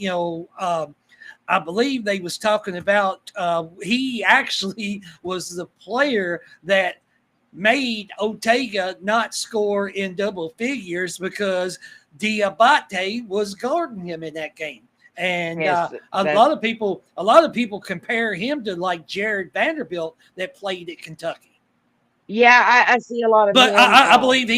I believe they was talking about he actually was the player that made Ortega not score in double figures because Diabate was guarding him in that game. And Yes, a lot of people compare him to like Jared Vanderbilt that played at Kentucky. Yeah, I see a lot of But him. I believe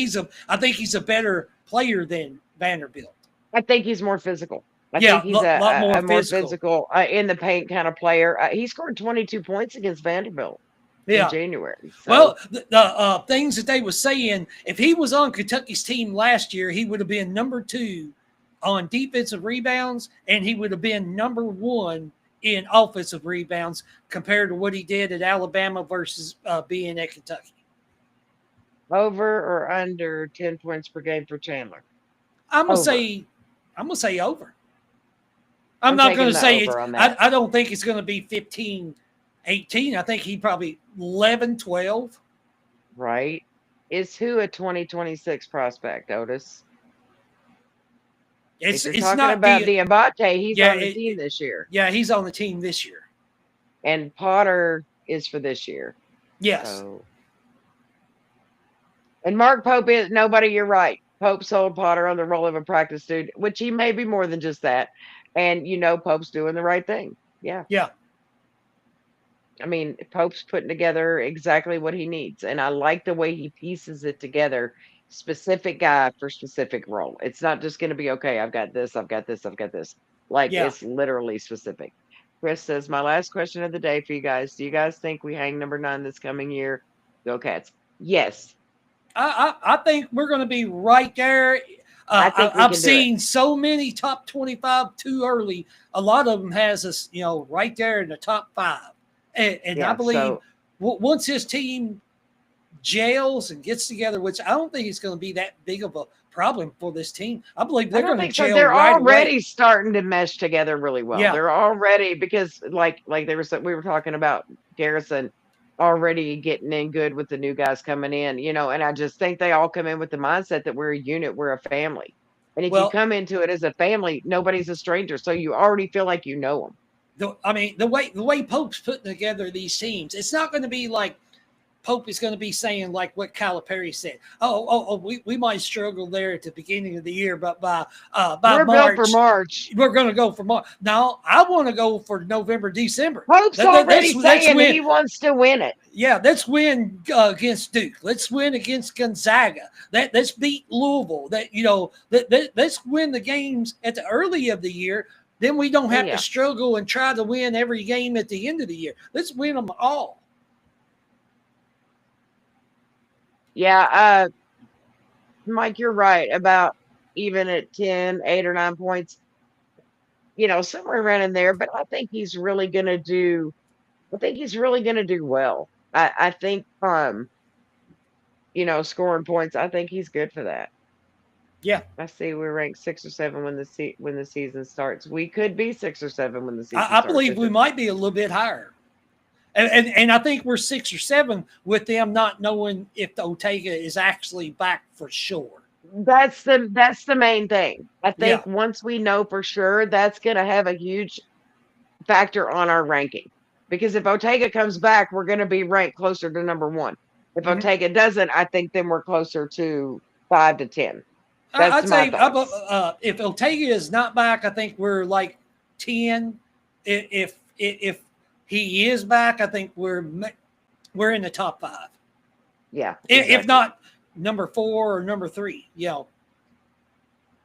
I think he's a better player than Vanderbilt. I think he's more physical. I Yeah, think he's a lot more a more physical. physical in the paint kind of player. He scored 22 points against Vanderbilt in January. So. Well, the things that they were saying, if he was on Kentucky's team last year, he would have been number 2 on defensive rebounds, and he would have been number 1 in offensive rebounds compared to what he did at Alabama versus being at Kentucky. Over or under 10 points per game for Chandler? I'm gonna say over. I'm not going to say it's. I don't think it's going to be 15, 18. I think he probably 11, 12. Right. Is who a 2026 prospect, Otis? It's talking not about Diabate. He's on the team this year. Yeah, he's on the team this year. And Potter is for this year. Yes. So. And Mark Pope is nobody. You're right. Pope sold Potter on the role of a practice dude, which he may be more than just that. And Pope's doing the right thing. Yeah. Yeah. I mean, Pope's putting together exactly what he needs. And I like the way he pieces it together. Specific guy for specific role. It's not just going to be, okay, I've got this, I've got this, I've got this. Like, it's literally specific. Chris says, my last question of the day for you guys. Do you guys think we hang number 9 this coming year? Go Cats. Yes. I think we're going to be right there. I've seen so many top 25 too early. A lot of them has us, right there in the top 5. And I believe once his team gels and gets together, which I don't think it's going to be that big of a problem for this team. I believe they're going to gel they're right already away. Starting to mesh together really well. Yeah. They're already, because like we were talking about Garrison already getting in good with the new guys coming in, and I just think they all come in with the mindset that we're a unit, we're a family. And if you come into it as a family, nobody's a stranger. So you already feel like you know them. The way Pope's putting together these teams, it's not going to be like Pope is going to be saying like what Calipari said. We might struggle there at the beginning of the year, but by March, we're going to go for March. Now I want to go for November, December. Pope's already saying he wants to win it. Yeah, let's win against Duke. Let's win against Gonzaga. Let's beat Louisville. Let's win the games at the early of the year. Then we don't have to struggle and try to win every game at the end of the year. Let's win them all. Yeah, Mike, you're right about even at 10, 8 or 9 points, somewhere around in there. But I think he's really going to do. I think he's really going to do well. I think, scoring points. I think he's good for that. Yeah, I see we're ranked 6 or 7 when the season starts. We could be 6 or 7 when the season starts. I believe we might be a little bit higher. And I think we're 6 or 7 with them not knowing if the Ortega is actually back for sure. That's the main thing. I think once we know for sure, that's going to have a huge factor on our ranking. Because if Ortega comes back, we're going to be ranked closer to number 1. If Ortega doesn't, I think then we're closer to 5 to 10. I'd say if Ortega is not back, I think we're like 10. If he is back, I think we're in the top 5. Yeah. Exactly. If not number 4 or number 3,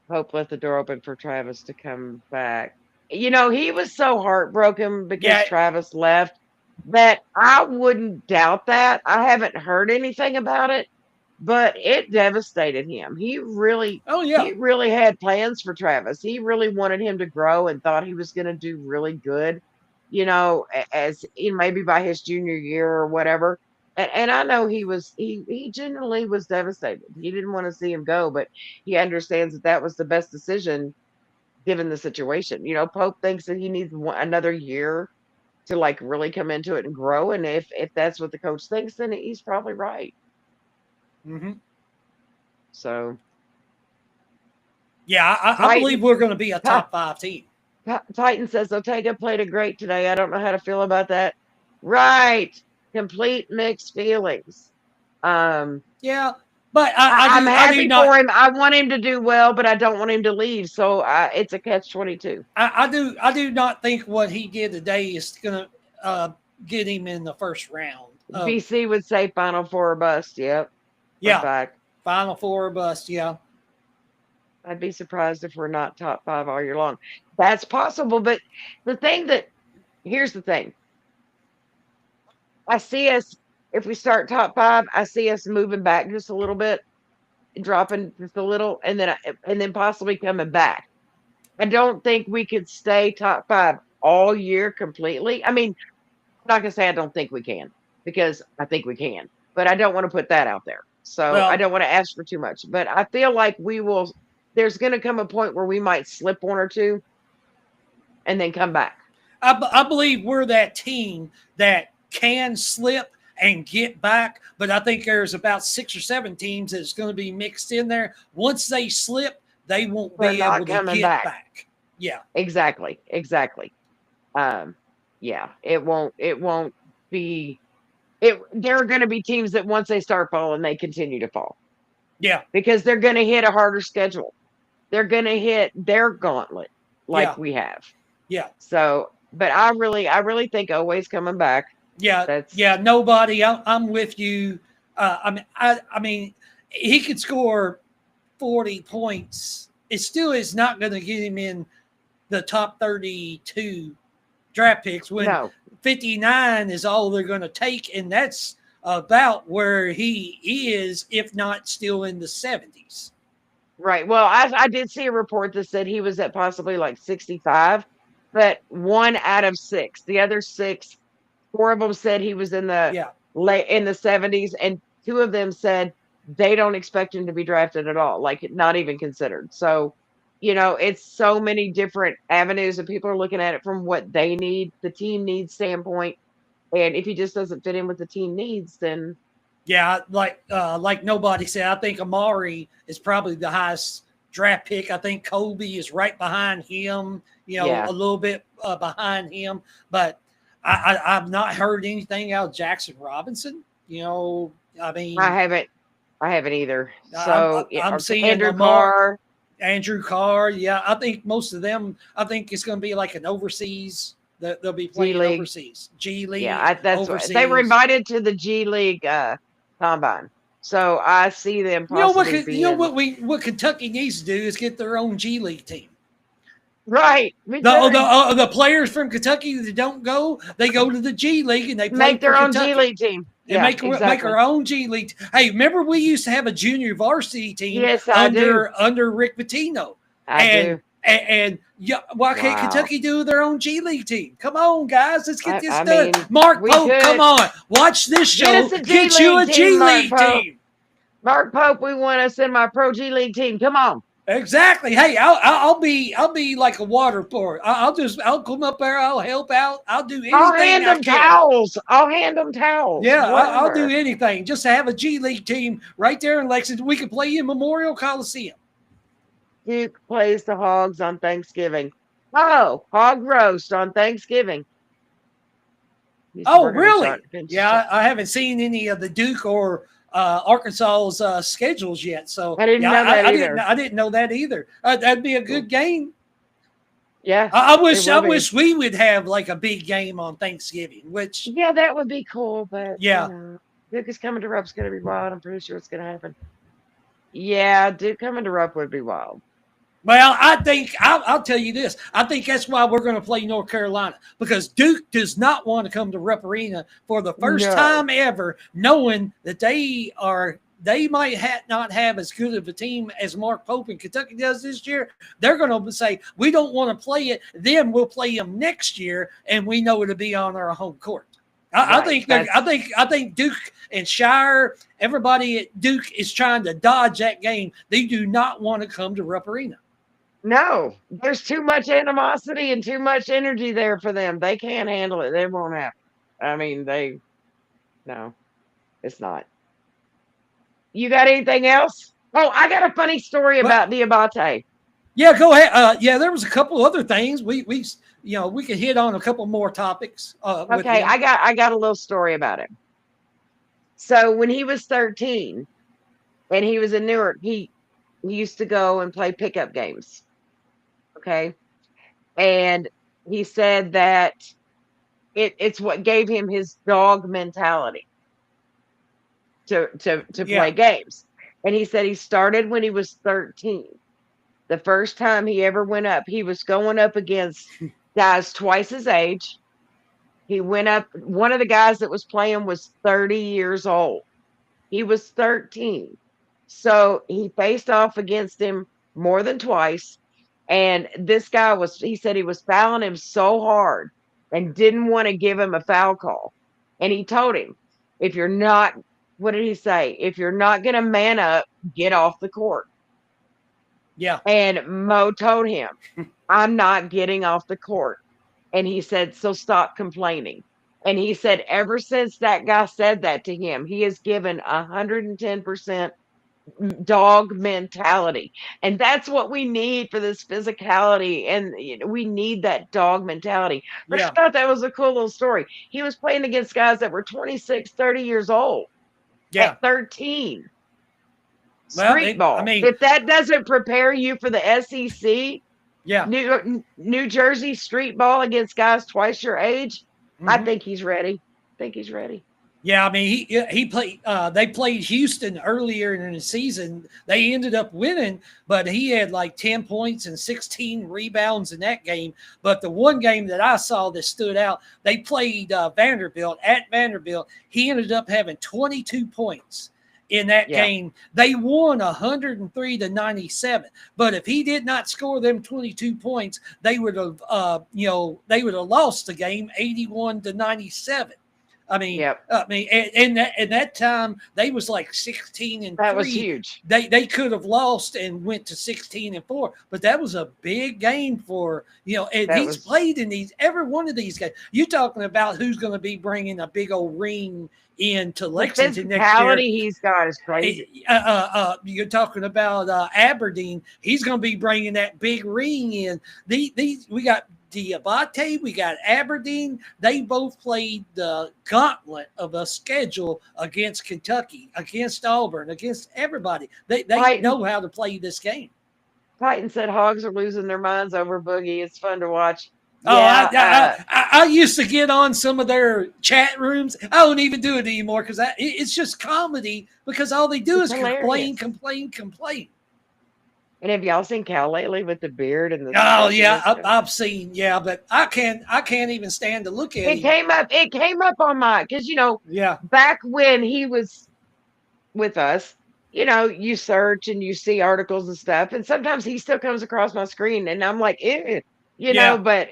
Hope left the door open for Travis to come back. He was so heartbroken because Travis left that I wouldn't doubt that. I haven't heard anything about it, but it devastated him. He really had plans for Travis. He really wanted him to grow and thought he was going to do really good, as maybe by his junior year or whatever. And I know he genuinely was devastated. He didn't want to see him go, but he understands that was the best decision given the situation. Pope thinks that he needs another year to like really come into it and grow. And if that's what the coach thinks, then he's probably right. Mm-hmm. So, yeah, I believe we're going to be a top 5 team. Titan says Ortega played great today. I don't know how to feel about that. Right. Complete mixed feelings. Yeah, but I'm happy for him. I want him to do well, but I don't want him to leave. So it's a catch-22. I do not think what he did today is going to get him in the first round. BC would say Final Four or bust. Yep. Yeah. Final Four or bust. Yeah. I'd be surprised if we're not top 5 all year long. That's possible, but here's the thing. I see us, if we start top 5, I see us moving back just a little bit, dropping just a little, and then possibly coming back. I don't think we could stay top 5 all year completely. I mean, I'm not going to say I don't think we can, because I think we can, but I don't want to put that out there. So I don't want to ask for too much, but I feel like there's going to come a point where we might slip 1 or 2 and then come back. I believe we're that team that can slip and get back, but I think there's about 6 or 7 teams that's going to be mixed in there. Once they slip, they won't be able to get back. Yeah, exactly. Yeah, it won't be. There are going to be teams that once they start falling, they continue to fall. Yeah, because they're going to hit a harder schedule. They're going to hit their gauntlet like we have. Yeah. So, but I really think Oweh's coming back. Yeah. Nobody. I'm with you. I mean, he could score 40 points. It still is not going to get him in the top 32 draft picks when 59 is all they're going to take, and that's about where he is, if not still in the 70s. Right. Well, I did see a report that said he was at possibly like 65, but 1 out of 6. The other 6, 4 of them said he was in the in the 70s, and 2 of them said they don't expect him to be drafted at all, like not even considered. So, it's so many different avenues, and people are looking at it from what they need, the team needs standpoint. And if he just doesn't fit in with the team needs, then like nobody said, I think Amari is probably the highest draft pick. I think Kobe is right behind him, a little bit behind him. But I've not heard anything out of Jackson Robinson. I mean, I haven't either. So I'm seeing Andrew Carr. Yeah, I think most of them. I think it's going to be like an overseas. They'll be playing overseas. G League. Yeah, that's overseas. They were invited to the G League combine. So I see them possibly what Kentucky needs to do is get their own G League team. Right. The players from Kentucky that don't go, they go to the G League and they make their own G League team. And make our own G League. Hey, remember we used to have a junior varsity team under Rick Pitino. I do. And why can't Kentucky do their own G League team? Come on, guys. Let's get this done. Mark Pope, come on. Watch this show. Get you a G League team. Mark Pope, we want to send my pro G League team. Come on. Exactly. Hey, I'll be like a water pour. I'll come up there. I'll help out. I'll do anything. I'll hand them towels. Yeah, I'll do anything just to have a G League team right there in Lexington. We can play in Memorial Coliseum. Duke plays the Hogs on Thanksgiving. Oh, hog roast on Thanksgiving. Oh, really? Yeah, I haven't seen any of the Duke or Arkansas's schedules yet. So I didn't know that either. I didn't know that either. That'd be a good game. Yeah, I wish we would have like a big game on Thanksgiving. Which that would be cool. But Duke is coming to Rupp's going to be wild. I'm pretty sure it's going to happen. Yeah, Duke coming to Rupp would be wild. Well, I think I'll tell you this. I think that's why we're going to play North Carolina, because Duke does not want to come to Rupp Arena for the first time ever, knowing that they might not have as good of a team as Mark Pope and Kentucky does this year. They're going to say, we don't want to play it. Then we'll play them next year, and we know it'll be on our home court. I think Duke and Shire, everybody at Duke is trying to dodge that game. They do not want to come to Rupp Arena. No, there's too much animosity and too much energy there for them. They can't handle it. They won't happen. I mean, no, it's not. You got anything else? Oh, I got a funny story about Diabate. Yeah, go ahead. There was a couple other things. We could hit on a couple more topics. Okay, I got a little story about him. So when he was 13 and he was in Newark, he used to go and play pickup games. Okay. And he said that it's what gave him his dog mentality to play games. And he said he started when he was 13. The first time he ever went up, he was going up against guys twice his age. He went up, one of the guys that was playing was 30 years old. He was 13. So he faced off against him more than twice. And this guy he said he was fouling him so hard and didn't want to give him a foul call. And he told him, if you're not, what did he say? If you're not going to man up, get off the court. Yeah. And Mo told him, I'm not getting off the court. And he said, so stop complaining. And he said, ever since that guy said that to him, he has given 110% dog mentality. And that's what we need for this physicality. And we need that dog mentality. I just thought that was a cool little story. He was playing against guys that were 26, 30 years old at 13. Street ball. I mean, if that doesn't prepare you for the SEC, New Jersey street ball against guys twice your age, I think he's ready. Yeah, I mean, he played. They played Houston earlier in the season. They ended up winning, but he had like 10 points and 16 rebounds in that game. But the one game that I saw that stood out, they played Vanderbilt at Vanderbilt. He ended up having 22 points in that game. They won 103-97. But if he did not score them 22 points, they would have, lost the game 81-97. I mean, and that time they was like 16-3. That was huge. They could have lost and went to 16-4, but that was a big game for And he's played in every one of these games. You're talking about who's going to be bringing a big old ring into Lexington next year. He's got is crazy. You're talking about Aberdeen. He's going to be bringing that big ring in. We got Diabate, we got Aberdeen. They both played the gauntlet of a schedule against Kentucky, against Auburn, against everybody. They know how to play this game. Titan said Hogs are losing their minds over Boogie. It's fun to watch. I used to get on some of their chat rooms. I don't even do it anymore because it's just comedy, because all they do is complain. And have y'all seen Cal lately with the beard and the? Oh yeah, I've seen but I can't even stand to look at him. It came up on my because back when he was with us, you search and you see articles and stuff, and sometimes he still comes across my screen, and I'm like, but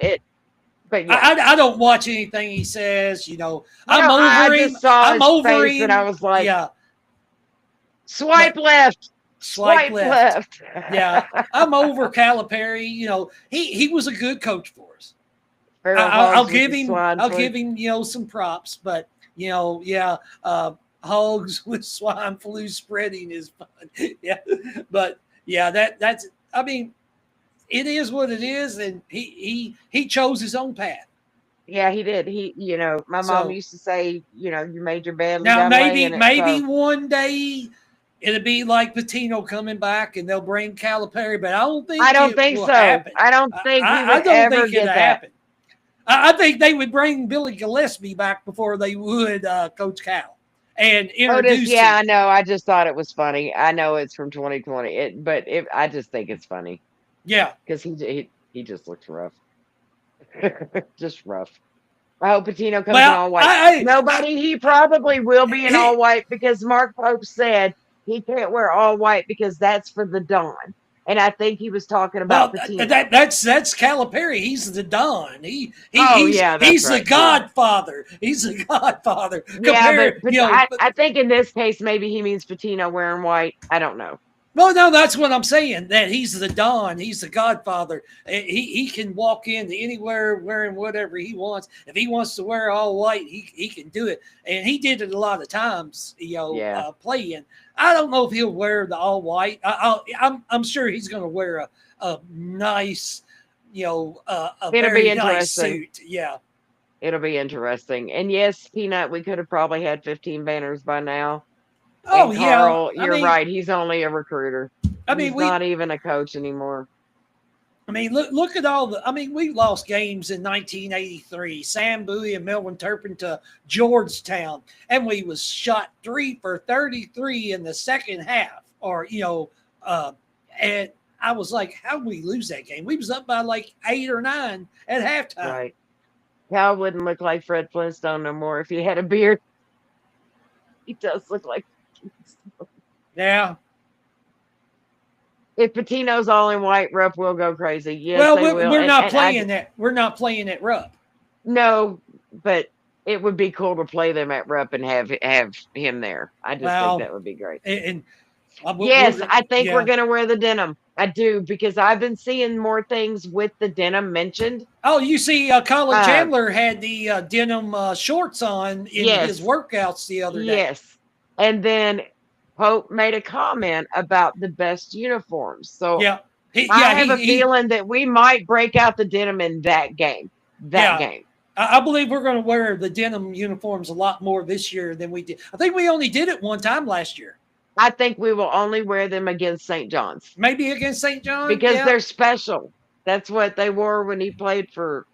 I don't watch anything he says. I'm over him. I'm over him, and I was like, swipe left. Swipe left. Yeah, I'm over Calipari. He was a good coach for us. I'll give him some props, but hogs with swine flu spreading is fun. But that's. I mean, it is what it is, and he chose his own path. Yeah, he did. My mom used to say, you made your bed. Now maybe one day it'll be like Patino coming back, and they'll bring Calipari, but I don't think so. Happen. I don't think he would ever get that. Happen. I think they would bring Billy Gillespie back before they would Coach Cal. and Otis, introduced yeah, I him. know. I just thought it was funny. I know it's from 2020, I just think it's funny Yeah. because he just looks rough, just rough. I hope Patino comes in Well, all white. Nobody. He probably will be in all white because Mark Pope said he can't wear all white because that's for the Don. And I think he was talking about Patino. That's Calipari. He's the Don. Yeah, that's He's the right. Godfather. He's the Godfather. Yeah, Compare, but I think in this case maybe he means Patino wearing white. I don't know. Well, no, that's what I'm saying. That he's the Don. He's the Godfather. He can walk into anywhere wearing whatever he wants. If he wants to wear all white, he can do it. And he did it a lot of times. Playing. I don't know if he'll wear the all white. I'm sure he's going to wear a nice, a very nice suit. Yeah. It'll be interesting. And yes, Peanut, we could have probably had 15 banners by now. Oh, and Carl, you're right. He's only a recruiter. He's not even a coach anymore. I mean, look at all the. I mean, we lost games in 1983. Sam Bowie and Melvin Turpin to Georgetown, and we was shot 3 for 33 in the second half. And I was like, how did we lose that game? We was up by like 8 or 9 at halftime. Right. Cal wouldn't look like Fred Flintstone no more if he had a beard. He does look like. Yeah. If Patino's all in white, Rupp will go crazy. Yes, well, they will. We're not playing that. We're not playing at Rupp. No, but it would be cool to play them at Rupp and have him there. I just think that would be great. Yes, I think we're going to wear the denim. I do, because I've been seeing more things with the denim mentioned. Oh, you see, Colin Chandler had the denim shorts on in his workouts the other day. Yes. And then Pope made a comment about the best uniforms. So I have a feeling that we might break out the denim in that game. Game. I believe we're going to wear the denim uniforms a lot more this year than we did. I think we only did it one time last year. I think we will only wear them against St. John's. Maybe against St. John's? Because they're special. That's what they wore when he played for.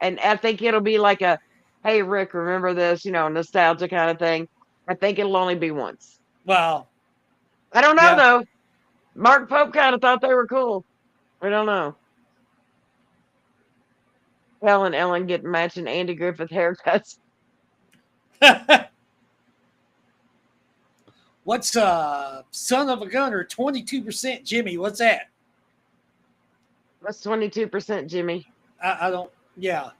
And I think it'll be like a, hey, Rick, remember this, nostalgia kind of thing. I think it'll only be once. Wow. I don't know, though. Mark Pope kind of thought they were cool. I don't know. Helen Ellen getting matching Andy Griffith haircuts. What's son of a gunner? 22% Jimmy. What's that? What's 22% Jimmy? I don't. Yeah.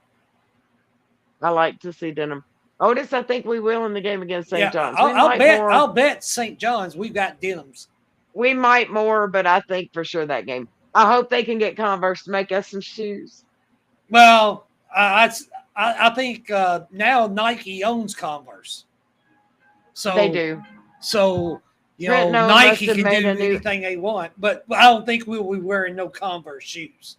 I like to see denim. Otis, I think we will in the game against St. John's. I'll bet St. John's we've got denims. We might more, but I think for sure that game. I hope they can get Converse to make us some shoes. Well, I think now Nike owns Converse. So they do. So, Nike can do anything they want, but I don't think we'll be wearing no Converse shoes.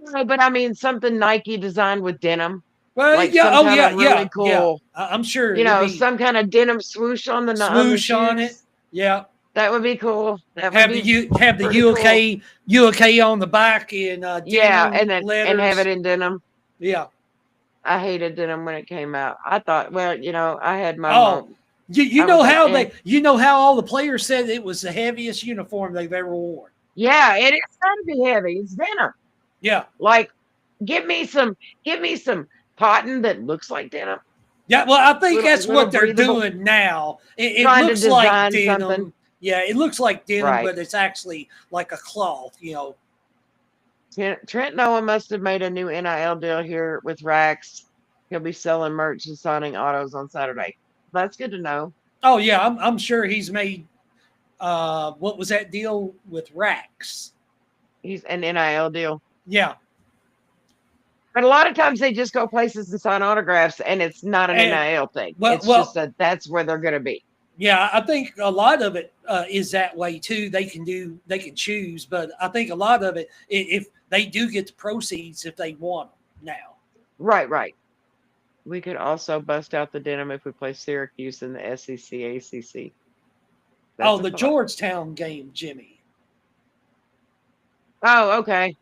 No, but I mean something Nike designed with denim. Well, like really cool. Yeah. I'm sure. Some kind of denim swoosh on the swoosh on it. Yeah, that would be cool. That have the UK on the back in denim. Yeah, and letters. And have it in denim. Yeah, I hated denim when it came out. I thought, I had my. Moment. You know how all the players said it was the heaviest uniform they've ever worn. Yeah, it is going to be heavy. It's denim. Yeah, like give me some cotton that looks like denim. Yeah, well, I think that's what they're doing now. It looks like denim. Something. Yeah, it looks like denim, but it's actually like a cloth. Trent Noah must have made a new NIL deal here with Racks. He'll be selling merch and signing autos on Saturday. That's good to know. Oh yeah, I'm sure he's made. What was that deal with Racks? He's an NIL deal. Yeah, but a lot of times they just go places to sign autographs, and it's not an NIL thing. It's just that's where they're going to be. Yeah, I think a lot of it is that way too. They can choose, but I think a lot of it, if they do get the proceeds, if they want them now. Right. We could also bust out the denim if we play Syracuse in the SEC, ACC. The Georgetown game, Jimmy. Oh, okay.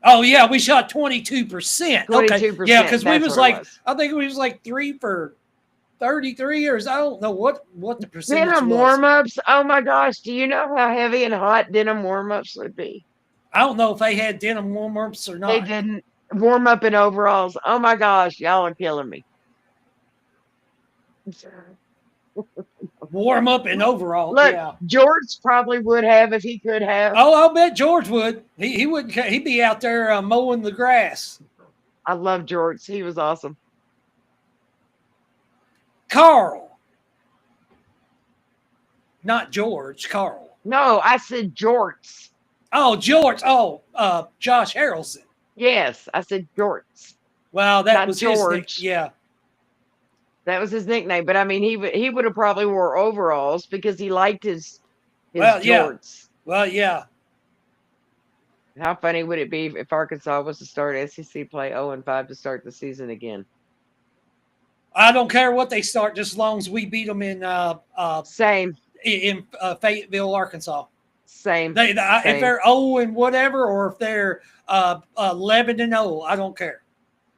Oh, yeah, we shot 22%. 22%. Yeah, because we was like, I think we was like 3 for 33 years. I don't know what the percentage Denim was. warm-ups. Oh my gosh. Do you know how heavy and hot denim warm-ups would be? I don't know if they had denim warm-ups or not. They didn't. Warm up in overalls. Oh my gosh. Y'all are killing me. Warm up in overall. Look, Yeah. George probably would have if he could have. Oh, I'll bet George would. He wouldn't. He'd be out there mowing the grass. I love George. He was awesome. Carl. Not George, Carl. No, I said Jorts. Oh, George. Oh, Josh Harrelson. Yes, I said Jorts. Well, that Not was George. Yeah. That was his nickname. But I mean, he would have probably wore overalls because he liked his jorts. Yeah. Well, yeah. How funny would it be if Arkansas was to start SEC play 0-5 to start the season again? I don't care what they start, just as long as we beat them in Same. In Fayetteville, Arkansas. Same. If they're 0 and whatever, or if they're 11-0, I don't care.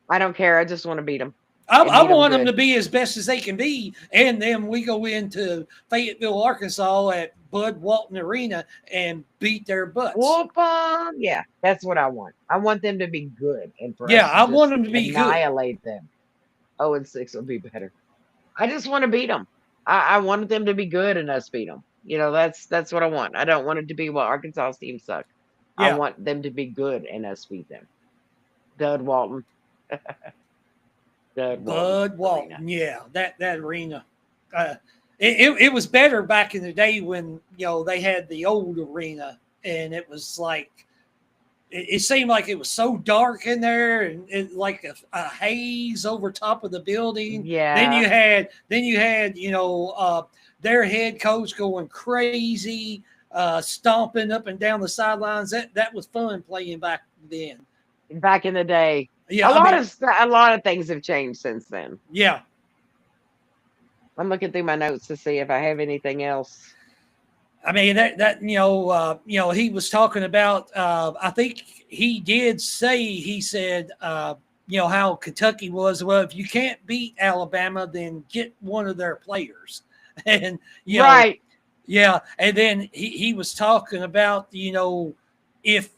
I don't care. I just want to beat them. I want them to be as best as they can be, and then we go into Fayetteville, Arkansas at Bud Walton Arena and beat their butts. Whoop 'em. Yeah, that's what I want. I want them to be good, and for yeah, us to I want them to be annihilate them. 0-6 would be better. I just want to beat them. I wanted them to be good and us beat them. You know, that's what I want. I don't want it to be, well, Arkansas's team suck. Yeah. I want them to be good and us beat them. Bud Walton. Bud Walton. Yeah, that arena. It was better back in the day when, they had the old arena, and it was like, it seemed like it was so dark in there, and it like a haze over top of the building. Yeah. Then you had their head coach going crazy, stomping up and down the sidelines. That was fun playing back then. Back in the day. Yeah, a lot of things have changed since then. Yeah. I'm looking through my notes to see if I have anything else. I mean, he was talking about, I think he did say, he said, how Kentucky was, well, if you can't beat Alabama, then get one of their players. And, right. Yeah. And then he was talking about, if,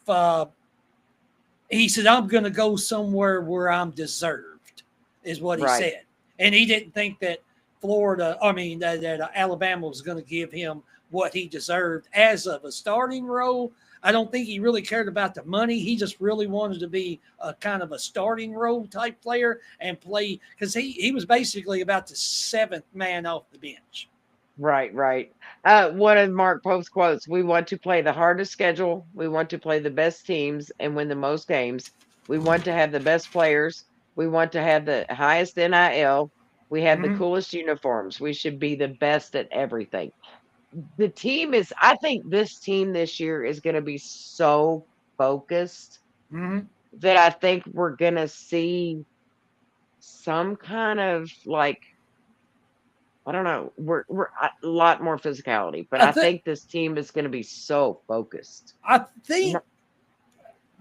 he said, I'm going to go somewhere where I'm deserved, is what he said. And he didn't think that that Alabama was going to give him what he deserved as of a starting role. I don't think he really cared about the money. He just really wanted to be a kind of a starting role type player and play, because he was basically about the seventh man off the bench. Right. One of Mark Pope's quotes: we want to play the hardest schedule. We want to play the best teams and win the most games. We want to have the best players. We want to have the highest NIL. We have the coolest uniforms. We should be the best at everything. The team is, I think this team this year is going to be so focused that I think we're going to see some kind of like, I don't know, we're a lot more physicality, but I think this team is going to be so focused. I think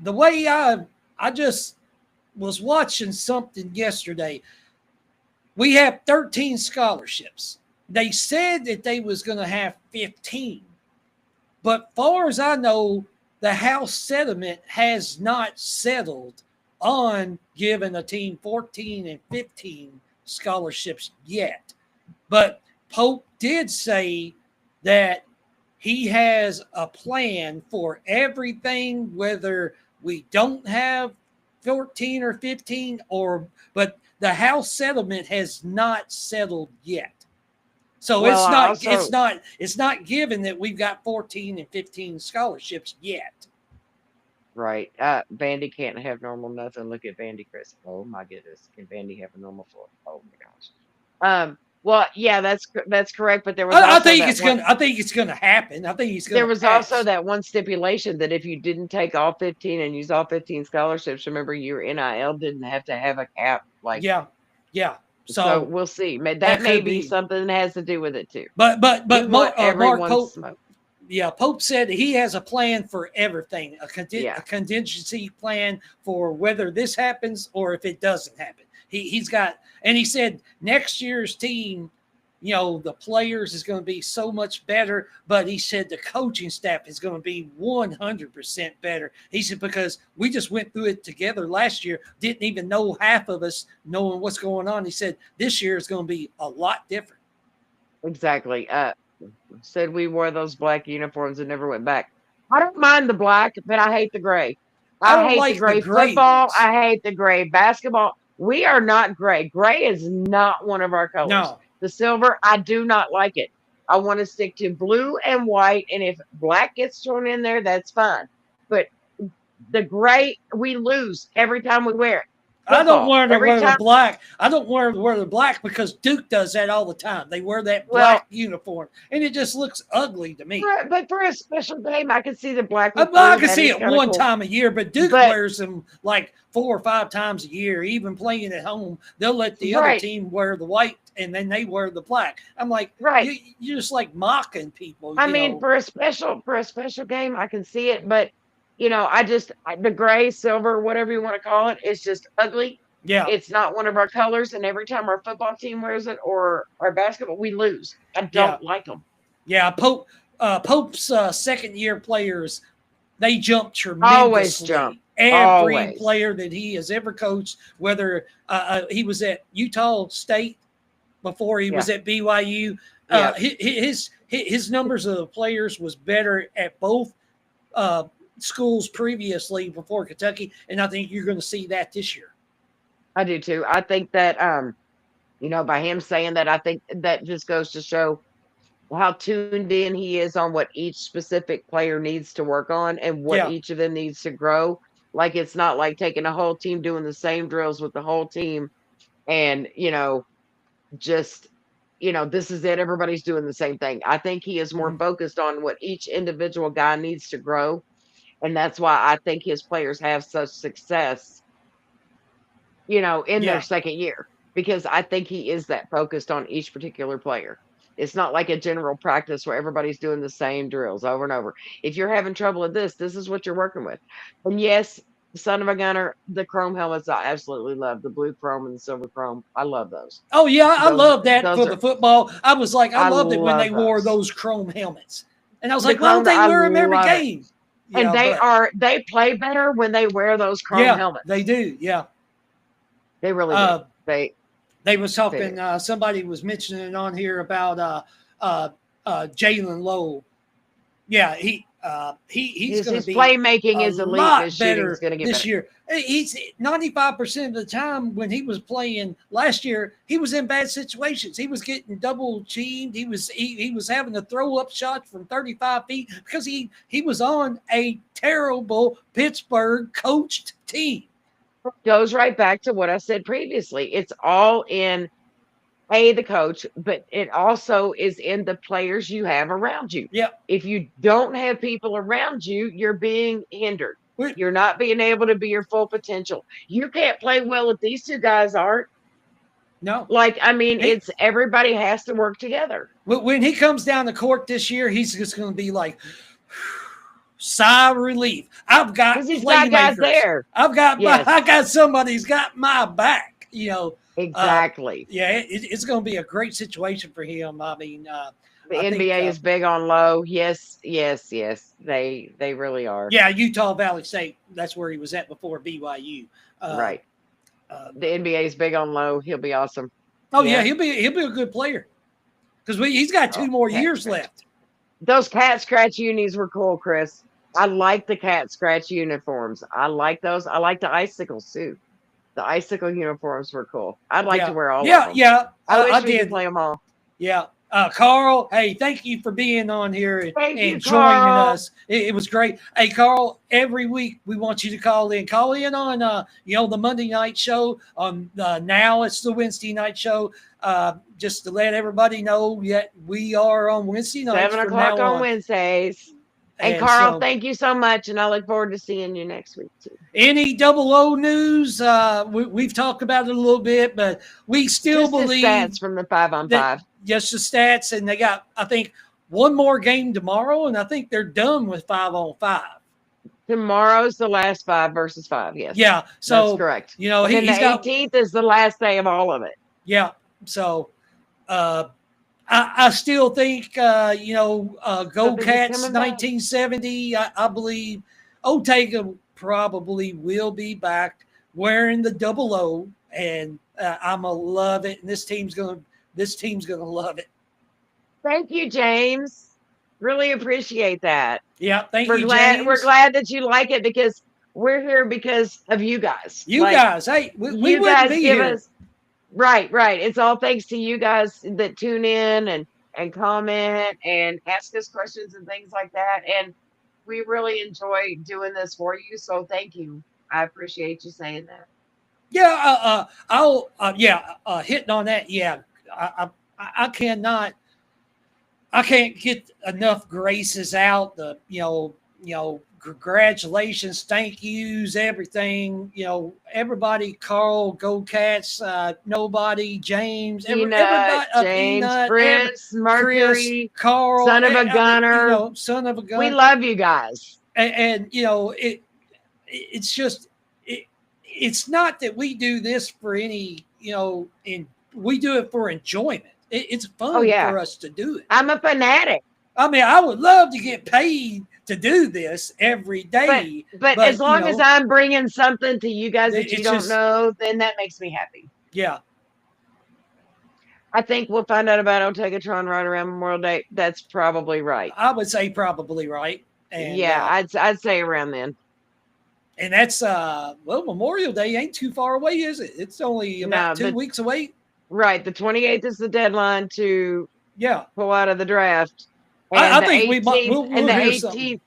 the way I just was watching something yesterday. We have 13 scholarships. They said that they was going to have 15. But far as I know, the House settlement has not settled on giving a team 14 and 15 scholarships yet. But Pope did say that he has a plan for everything, whether we don't have 14 or 15, but the House settlement has not settled yet. So it's not given that we've got 14 and 15 scholarships yet. Right. Vandy can't have normal nothing. Look at Vandy, Chris. Oh my goodness. Can Vandy have a normal floor? Oh my gosh. Well, yeah, that's correct. But there was I think it's gonna happen. I think he's gonna. There was also that one stipulation that if you didn't take all 15 and use all 15 scholarships, remember your NIL didn't have to have a cap. Like yeah. So we'll see. That may be something that has to do with it too. But Mark Pope. Yeah, Pope said he has a plan for everything, a contingency plan for whether this happens or if it doesn't happen. he's got, and he said next year's team, you know, the players is going to be so much better, but he said the coaching staff is going to be 100% better. He said, because we just went through it together last year, didn't even know half of us knowing what's going on. He said this year is going to be a lot different. Exactly. Said we wore those black uniforms and never went back. I don't mind the black, but I hate the gray. I hate the gray football. I hate the gray basketball. We are not gray. Gray is not one of our colors. No. The silver, I do not like it. I want to stick to blue and white, and if black gets thrown in there, that's fine. But the gray, we lose every time we wear it. Football, I don't wear the black. I don't wear the black because Duke does that all the time. They wear that black uniform, and it just looks ugly to me. But for a special game, I can see the black. I can see it one time a year, but Duke wears them like 4 or 5 times a year. Even playing at home, they'll let the other team wear the white, and then they wear the black. I'm like, you're just like mocking people. I mean, for a special game, I can see it, but. You know, the gray, silver, whatever you want to call it, it's just ugly. Yeah. It's not one of our colors. And every time our football team wears it or our basketball, we lose. I don't like them. Yeah. Pope's second-year players, they jump tremendously. Always jump. Every player that he has ever coached, whether he was at Utah State before he was at BYU, his numbers of the players was better at both schools previously before Kentucky, and I think you're going to see that this year. I do too. I think that you know, by him saying that, I think that just goes to show how tuned in he is on what each specific player needs to work on and what each of them needs to grow. Like, it's not like taking a whole team doing the same drills with the whole team and, you know, just, you know, this is it, everybody's doing the same thing. I think he is more focused on what each individual guy needs to grow. And that's why I think his players have such success, you know, in their second year, because I think he is that focused on each particular player. It's not like a general practice where everybody's doing the same drills over and over. If you're having trouble with this is what you're working with. And yes, son of a gunner, the chrome helmets, I absolutely love the blue chrome and the silver chrome. I love those. Oh, yeah, I love that for the football. I was like, I loved it when they wore those chrome helmets. And I was like, why don't they wear them every game? And they play better when they wear those chrome helmets. They do. Yeah. They really do. They was talking, somebody was mentioning on here about Jalen Lowe. Yeah, he's going to be playmaking is elite. Lot his better going to get this better. year. He's 95% of the time when he was playing last year, he was in bad situations. He was getting double teamed. He was having to throw up shots from 35 feet because he was on a terrible Pittsburgh coached team. Goes right back to what I said previously. It's all in the coach, but it also is in the players you have around you. Yeah. If you don't have people around you, you're being hindered. You're not being able to be your full potential. You can't play well if these two guys aren't. No. Like, I mean, it's everybody has to work together. When he comes down the court this year, he's just going to be like, sigh of relief. I've got guys there. I got somebody's got my back, you know. Exactly. It's going to be a great situation for him. I mean, the NBA is big on low. Yes. They really are. Yeah, Utah Valley State. That's where he was at before BYU. Right. The NBA is big on low. He'll be awesome. Oh yeah, he'll be a good player because he's got 2 more years left. Those cat scratch unis were cool, Chris. I like the cat scratch uniforms. I like those. I like the icicles too. The icicle uniforms were cool. I'd like to wear all of them. Yeah. I wish we could play them all. Yeah. Carl, hey, thank you for being on here and joining us. It was great. Hey, Carl, every week we want you to call in. Call in on, the Monday night show. Now it's the Wednesday night show. Just to let everybody know that we are on Wednesday nights. 7 o'clock on Wednesdays. And Carl, thank you so much, and I look forward to seeing you next week too. Any NIL news? We've talked about it a little bit, but we still believe the stats from the 5-on-5. Just the stats, and they got, I think, one more game tomorrow, and I think they're done with 5-on-5. Tomorrow's the last 5 versus 5. Yes. Yeah. So that's correct. You know, and then he's the 18th is the last day of all of it. Yeah. So I still think Go Cats 1970. I believe Ortega probably will be back wearing the 00, and I'm gonna love it. And this team's gonna love it. Thank you, James. Really appreciate that. Yeah, thank we're you, glad, James. We're glad that you like it because we're here because of you guys. You guys, hey, we wouldn't be here. Right. It's all thanks to you guys that tune in and comment and ask us questions and things like that. And we really enjoy doing this for you. So thank you. I appreciate you saying that. Yeah, I'll hitting on that. Yeah, I can't get enough graces out. The congratulations, thank yous, everything. Everybody, Carl, Go Cats, nobody, James, everybody, James, Peanut, Chris, Mercury, Chris, Carl, son of a gunner. Son of a gunner. We love you guys. And it's just it's not that we do this for any we do it for enjoyment. It's fun for us to do it. I'm a fanatic. I mean, I would love to get paid to do this every day. But as long as I'm bringing something to you guys that you don't know, then that makes me happy. Yeah. I think we'll find out about Otegatron right around Memorial Day. That's probably right. I would say probably right. And yeah, I'd say around then. And that's Memorial Day ain't too far away, is it? It's only about 2 weeks away. Right. The 28th is the deadline to pull out of the draft. And I think we'll and the 18th.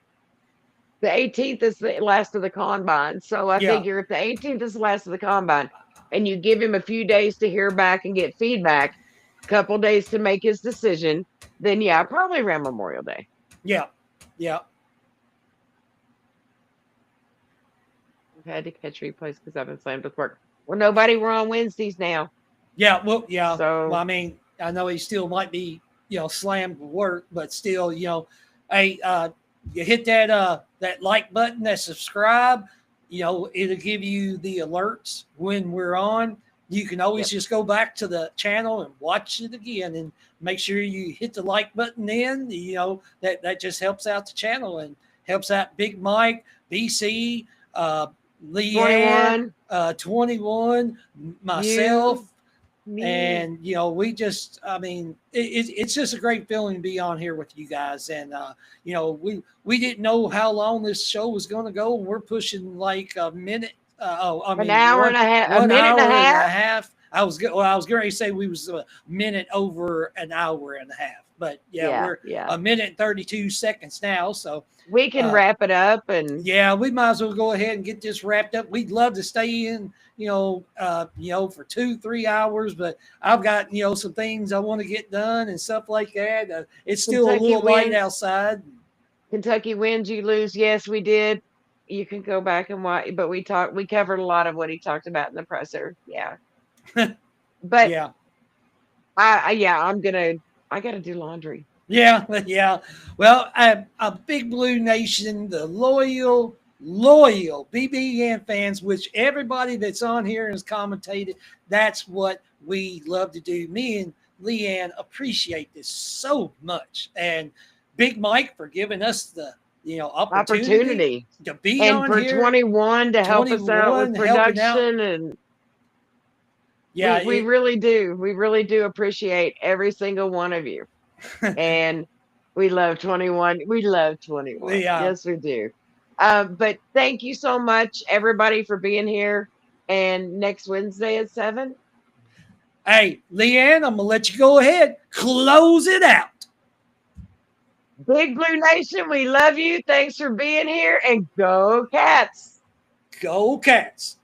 The 18th is the last of the combine. So I figure if the 18th is the last of the combine and you give him a few days to hear back and get feedback, a couple days to make his decision, then probably around Memorial Day. Yeah. Yeah. I've had to catch replays because I've been slammed with work. Well, we're on Wednesdays now. Yeah. Well, yeah. So, well, I mean, I know he still might be, slammed with work, but still, hey, you hit that like button, that subscribe, it'll give you the alerts when we're on. You can always just go back to the channel and watch it again, and make sure you hit the like button then, that just helps out the channel and helps out Big Mike, BC, Leanne, 21, myself. And we just, I mean, it's just a great feeling to be on here with you guys. And we didn't know how long this show was going to go, and we're pushing like a minute. An hour and a half. A minute and a half. I was going to say we was a minute over an hour and a half, but we're a minute and 32 seconds now, so we can wrap it up. And we might as well go ahead and get this wrapped up. We'd love to stay in, for 2-3 hours, but I've got some things I want to get done and stuff like that. It's still Kentucky a little light outside. Kentucky wins, you lose. Yes, we did. You can go back and watch, but we covered a lot of what he talked about in the presser. Yeah. But I got to do laundry. Yeah. Well, a Big Blue Nation, the loyal BBN fans, which everybody that's on here has commentated, that's what we love to do. Me and Leanne appreciate this so much. And Big Mike for giving us the opportunity to be and on for here. 21 to help us out with production. And we really do appreciate every single one of you. And we love 21. We love 21. Yes, we do. But thank you so much, everybody, for being here. And next Wednesday at 7. Hey, Leanne, I'm gonna let you go ahead. Close it out. Big Blue Nation, we love you. Thanks for being here, and go Cats. Go Cats.